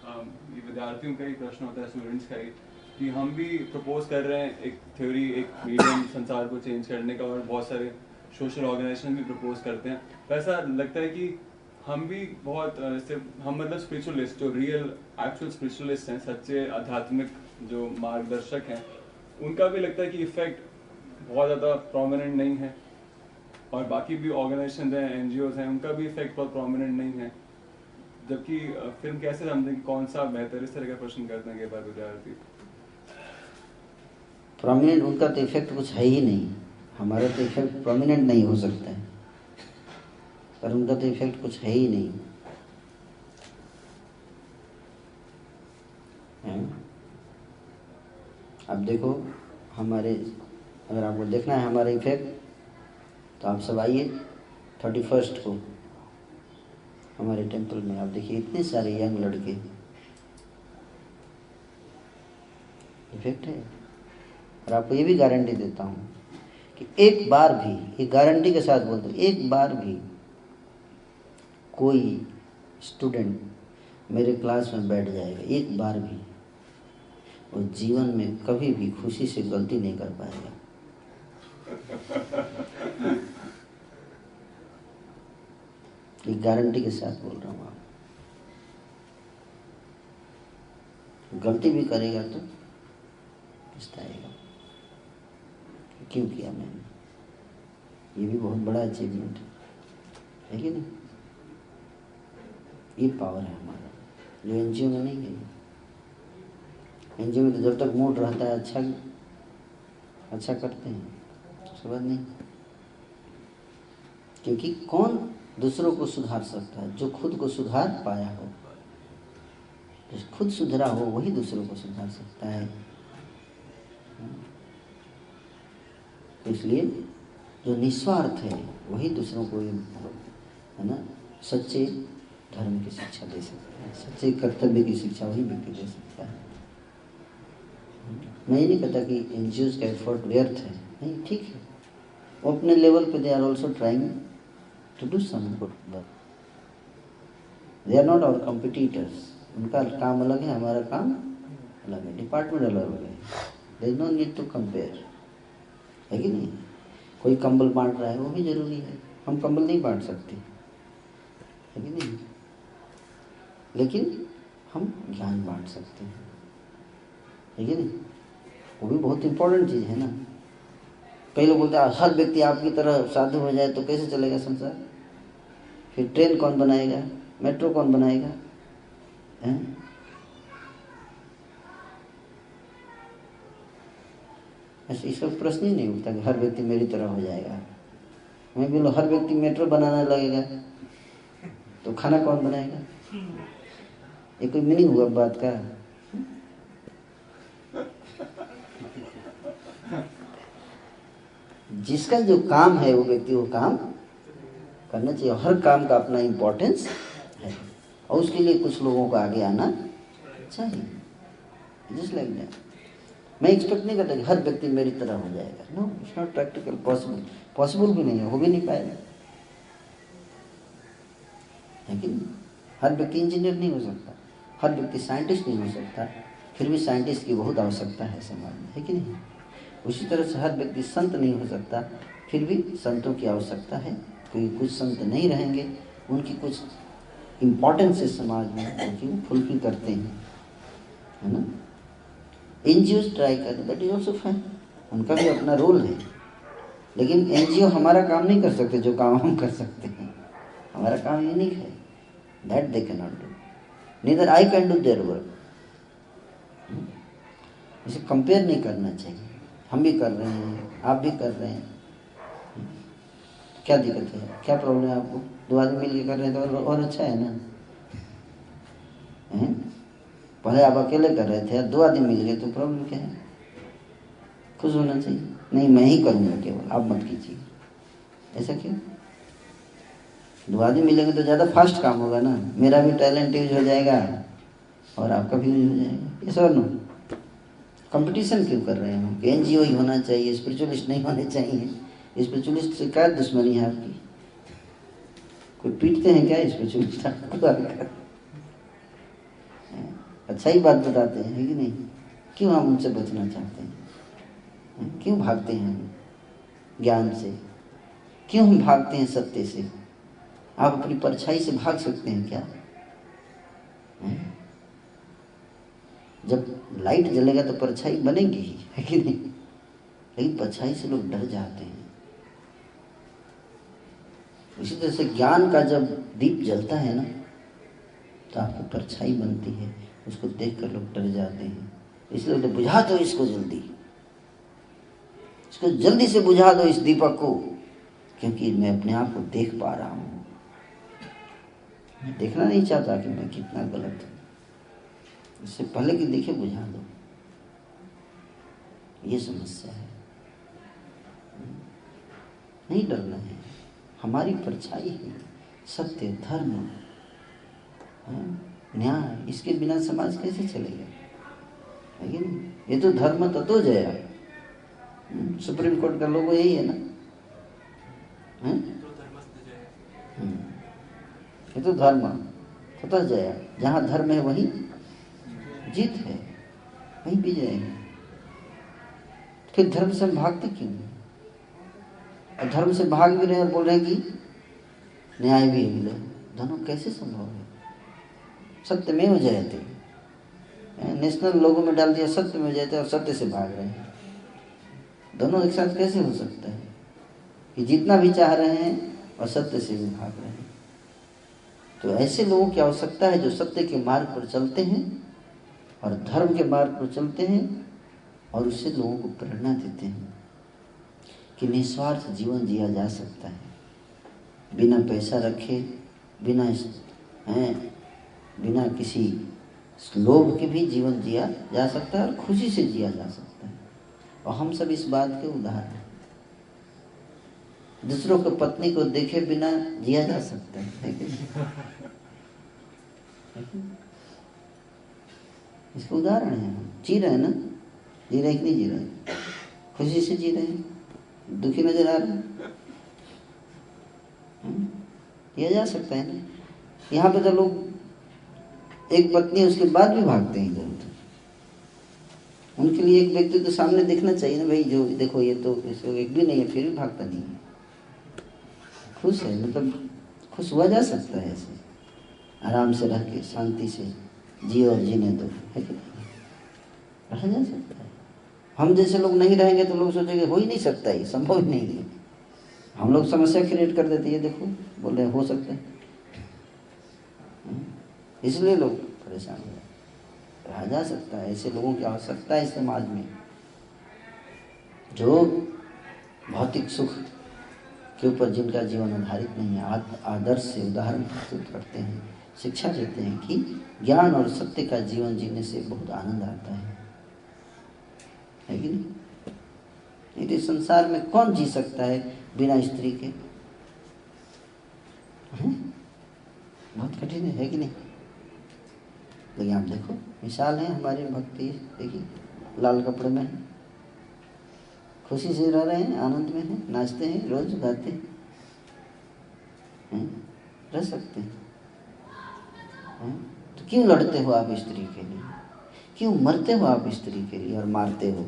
विद्यार्थियों का ही प्रश्न होता है, स्टूडेंट्स का ही, कि हम भी प्रपोज कर रहे हैं एक थ्योरी, एक मीडियम संसार को चेंज करने का, और बहुत सारे सोशल ऑर्गेनाइजेशन भी प्रपोज करते हैं। तो ऐसा लगता है कि हम भी बहुत जैसे हम मतलब स्पिरिचुअलिस्ट, जो रियल एक्चुअल स्पिरिचुअलिस्ट हैं, सच्चे आध्यात्मिक जो मार्गदर्शक हैं, उनका भी लगता है कि इफेक्ट बहुत ज़्यादा प्रोमिनेंट नहीं है, और बाकी भी ऑर्गेनाइजेशन हैं, NGOs हैं, उनका भी इफेक्ट बहुत प्रोमिनेंट नहीं है। जबकि फिर कैसे समझें कि कौन सा बेहतर, इस तरह का प्रश्न करते हैं कई बार विद्यार्थी। प्रोमिनेंट उनका तो इफेक्ट कुछ है ही नहीं, हमारा तो इफेक्ट प्रोमिनेंट नहीं हो सकता है, पर उनका तो इफेक्ट कुछ है ही नहीं। अब देखो हमारे, अगर आपको देखना है हमारा इफेक्ट, तो आप सब आइए 31 को हमारे टेंपल में। आप देखिए इतने सारे यंग लड़के, इफेक्ट है। और आपको ये भी गारंटी देता हूँ कि एक बार भी, ये गारंटी के साथ बोलते, एक बार भी कोई स्टूडेंट मेरे क्लास में बैठ जाएगा, एक बार भी, वो जीवन में कभी भी खुशी से गलती नहीं कर पाएगा। एक गारंटी के साथ बोल रहा हूँ, आप गलती भी करेगा तो पछताएगा, क्यों किया मैंने। ये भी बहुत बड़ा अचीवमेंट है कि नहीं। ये पावर है हमारा, जो एनजीओ में नहीं है। एनजीओ में तो जब तक मूड रहता है अच्छा करते हैं, उसके बाद नहीं। क्योंकि कौन दूसरों को सुधार सकता है? जो खुद को सुधार पाया हो, जो खुद सुधरा हो वही दूसरों को सुधार सकता है। इसलिए जो निस्वार्थ है वही दूसरों को, है ना, सच्चे धर्म की शिक्षा दे सकता है, सच्चे कर्तव्य की शिक्षा वही व्यक्ति दे सकता है। मैं ये नहीं कहता कि एनजीओज का एफर्ट व्यर्थ है, नहीं, ठीक है, वो अपने लेवल पे they are also trying to do some good work. They are not our competitors, उनका काम अलग है, हमारा काम अलग है, डिपार्टमेंट अलग है, there is no need to compare, है कि नहीं? कोई कंबल बांट रहा है वो भी जरूरी है, हम कंबल नहीं बांट सकते, है कि नहीं? लेकिन हम ज्ञान बांट सकते हैं, है कि नहीं? वो भी बहुत इंपॉर्टेंट चीज़ है ना। कई लोग बोलते हैं हर व्यक्ति आपकी तरह साधु हो जाए तो कैसे चलेगा संसार? फिर ट्रेन कौन बनाएगा, मेट्रो कौन बनाएगा? ऐसे इसका प्रश्न ही नहीं उठता कि हर व्यक्ति मेरी तरह हो जाएगा। मैं बोलो हर व्यक्ति मेट्रो बनाने लगेगा तो खाना कौन बनाएगा? ये कोई मीनिंग हुआ बात का? जिसका जो काम है वो व्यक्ति वो काम करना चाहिए। हर काम का अपना इम्पोर्टेंस है और उसके लिए कुछ लोगों को आगे आना चाहिए। Just like that. मैं एक्सपेक्ट नहीं करता कि हर व्यक्ति मेरी तरह हो जाएगा। No, it's not practical, possible भी नहीं है, हो भी नहीं पाएगा। लेकिन हर व्यक्ति इंजीनियर नहीं हो सकता, हर व्यक्ति साइंटिस्ट नहीं हो सकता, फिर भी साइंटिस्ट की बहुत आवश्यकता है समाज में, है कि नहीं? उसी तरह से हर व्यक्ति संत नहीं हो सकता, फिर भी संतों की आवश्यकता है, क्योंकि कुछ संत नहीं रहेंगे, उनकी कुछ इम्पोर्टेंस है समाज में, क्योंकि वो फुलफिल करते हैं, है ना? एनजीओ ट्राई करते, दैट इज ऑल्सो फाइन, उनका भी अपना रोल है। लेकिन एनजीओ हमारा काम नहीं कर सकते जो काम हम कर सकते हैं। हमारा काम यूनिक है, that they can not do, neither I can do their work. इसे कंपेयर नहीं करना चाहिए। हम भी कर रहे हैं, आप भी कर रहे हैं, क्या दिक्कत है, क्या प्रॉब्लम है आपको? दो आदमी मिल के कर रहे हैं तो और अच्छा है ना? पहले आप अकेले कर रहे थे, दो आदमी मिल गए तो प्रॉब्लम क्या है? खुश होना चाहिए। नहीं, मैं ही करूँगा केवल, आप मत कीजिए। ऐसा क्यों? दो आदमी मिलेंगे तो ज़्यादा फास्ट काम होगा ना, मेरा भी टैलेंट यूज हो जाएगा और आपका भी यूज हो जाएगा। ये सर नो कंपटीशन क्यों कर रहे हैं हम? एनजीओ ही होना चाहिए, स्पिरिचुअलिस्ट नहीं होने चाहिए। स्पिरिचुअलिस्ट से क्या दुश्मनी है आपकी? कोई पीटते हैं क्या स्पिरिचुअलिस्ट? अच्छा ही बात बताते हैं, है कि नहीं? क्यों हम उनसे बचना चाहते हैं? क्यों भागते हैं हम ज्ञान से? क्यों हम भागते हैं सत्य से? आप अपनी परछाई से भाग सकते हैं क्या? जब लाइट जलेगा तो परछाई बनेगी ही, है कि नहीं? लेकिन परछाई से लोग डर जाते हैं। इसी तरह से ज्ञान का जब दीप जलता है ना तो आपकी परछाई बनती है, उसको देखकर लोग डर जाते हैं। इसलिए तो बुझा दो इसको जल्दी, इसको जल्दी से बुझा दो इस दीपक को, क्योंकि मैं अपने आप को देख पा रहा हूँ। मैं देखना नहीं चाहता कि मैं कितना गलत हूँ, इससे पहले कि देखे बुझा दो। ये समस्या है, नहीं डरना है। हमारी परछाई है सत्य, धर्म, न्याय, इसके बिना समाज कैसे चलेगा? है कि नहीं? ये तो धर्म ततो जया, सुप्रीम कोर्ट का लोगो यही है ना। ये तो धर्म ततो जया, जहाँ धर्म है वहीं जीत है, वहीं विजय है। फिर धर्म से हम भागते क्यों? और धर्म से भाग भी रहे और बोल रहे हैं कि न्याय भी मिले, दोनों कैसे संभव है? सत्य में हो जाते, नेशनल लोगों में डाल दिया सत्य में हो जाते और सत्य से भाग रहे हैं। दोनों एक साथ कैसे हो सकता है कि जितना भी चाह रहे हैं और सत्य से भी भाग रहे हैं? तो ऐसे लोगों की आवश्यकता है जो सत्य के मार्ग पर चलते हैं और धर्म के मार्ग पर चलते हैं और उससे लोगों को प्रेरणा देते हैं कि निस्वार्थ जीवन जिया जा सकता है, बिना पैसा रखे, बिना किसी लोभ के भी जीवन जिया जा सकता है और खुशी से जिया जा सकता है। और हम सब इस बात के उदाहरण हैं। दूसरों को पत्नी को देखे बिना जिया जा सकता है कि इसके उदाहरण है। हम जी रहे हैं ना, जी रहे कि नहीं जी रहे, खुशी से जी रहे हैं, दुखी नजर आ रहे हैं, किया जा सकता है ना। यहाँ पे तो लोग एक पत्नी उसके बाद भी भागते हैं इधर उधर। उनके लिए एक व्यक्ति तो सामने देखना चाहिए ना, भाई जो देखो ये तो एक भी नहीं है फिर भी भागता नहीं है, खुश है, मतलब खुश हुआ जा सकता है ऐसे, आराम से रह के शांति से जियो और जीने दो, है कि नहीं, रहा जा सकता है। हम जैसे लोग नहीं रहेंगे तो लोग सोचेंगे हो ही नहीं सकता, ये संभव ही नहीं है। हम लोग समस्या क्रिएट कर देते हैं, देखो बोल रहे हो सकता है, इसलिए लोग परेशान हो जाते। रहा जा सकता है, ऐसे लोगों की आवश्यकता है समाज में जो भौतिक सुख के ऊपर जिनका जीवन आधारित नहीं है, आदर्श से उदाहरण प्रस्तुत करते हैं, शिक्षा देते हैं कि ज्ञान और सत्य का जीवन जीने से बहुत आनंद आता है कि नहीं। इस संसार में कौन जी सकता है बिना स्त्री के, बहुत कठिन है कि नहीं। लेकिन आप देखो मिसाल है हमारी भक्ति, देखिए लाल कपड़े में है, खुशी से रह रहे हैं, आनंद में हैं, नाचते हैं, रोज गाते हैं, रह सकते हैं। तो क्यों लड़ते हो आप स्त्री के लिए, क्यों मरते हो आप स्त्री के लिए और मारते हो।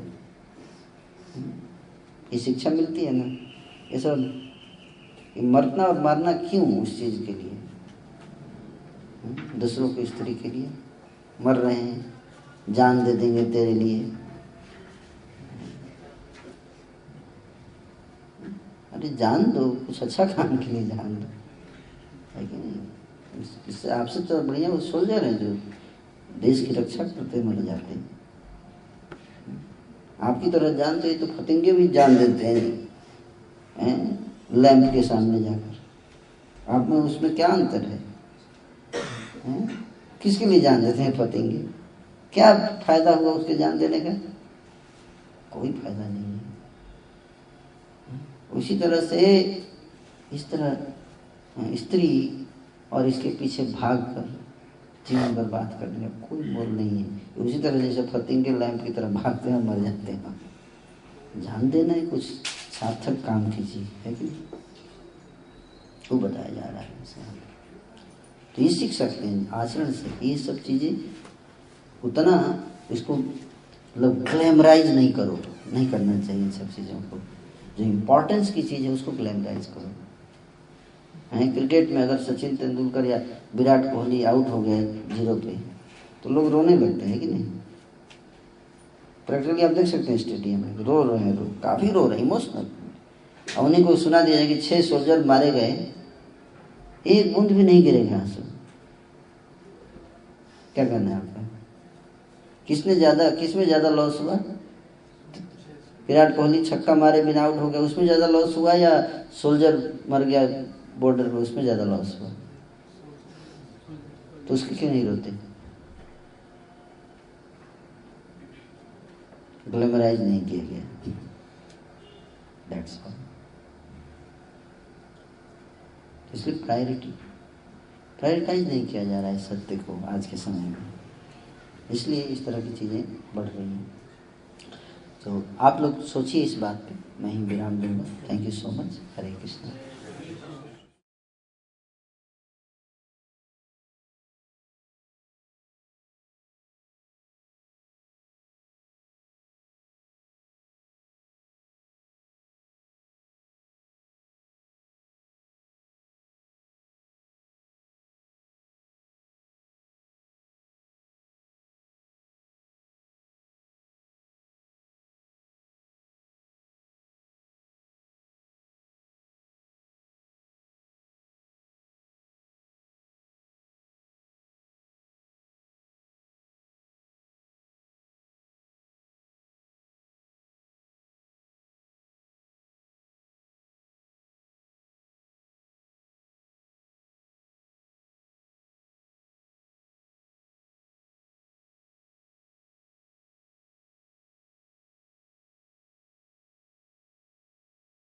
ये शिक्षा मिलती है ना, ये सब मरना और मारना क्यों, उस चीज के लिए, दूसरों को स्त्री के लिए मर रहे हैं, जान दे देंगे तेरे लिए। अरे जान दो, कुछ अच्छा काम के लिए जान दो, है कि नहीं। इससे आपसे तो बढ़िया वो सोल्जर हैं जो देश की रक्षा करते मर जाते हैं। आपकी तरह जान तो ये तो फतेंगे भी जान देते हैं लैंप के सामने जाकर। आप में उसमें क्या अंतर है? किसके लिए जान देते हैं फतेंगे? क्या फायदा हुआ उसके जान देने का? कोई फायदा नहीं है। उसी तरह से इस तरह स्त्री और इसके पीछे भाग कर जीवन बर्बाद करने का कोई मोल नहीं है। उसी तरह जैसे फतेंगे लैंप की तरह भागते हैं, मर जाते हैं। जान देना है, कुछ सार्थक काम कीजिए, है कि नहीं, वो बताया जा रहा है। तो ये सीख सकते हैं आचरण से, ये सब चीज़ें उतना इसको मतलब ग्लैमराइज नहीं करो, नहीं करना चाहिए इन सब चीज़ों को। जो इम्पोर्टेंस की चीज़ है उसको ग्लैमराइज करो। क्रिकेट में अगर सचिन तेंदुलकर या विराट कोहली आउट हो गए 0 पे तो लोग रोने लगते हैं कि नहीं। प्रैक्टिकली आप देख सकते हैं स्टेडियम में रो रहे हैं लोग, काफ़ी रो रहे हैं, इमोशनल। और उन्हीं को सुना दिया जाए कि 6 सोल्जर मारे गए, एक बूंद भी नहीं गिरेगा आंसू। क्या करना है आपका? किसमें ज़्यादा लॉस हुआ? विराट कोहली छक्का मारे बिना आउट हो गया, उसमें ज़्यादा लॉस हुआ, या सोल्जर मर गया बॉर्डर पे, उसमें ज़्यादा लॉस हुआ? तो उसके क्यों नहीं रोते? ग्लैमराइज नहीं किया गया, दैट्स ऑल। इसलिए प्रायोरिटाइज नहीं किया जा रहा है सत्य को आज के समय में, इसलिए इस तरह की चीज़ें बढ़ रही हैं। तो आप लोग सोचिए इस बात पे, मैं ही विराम दूंगा। Thank you so much. Hare Krishna.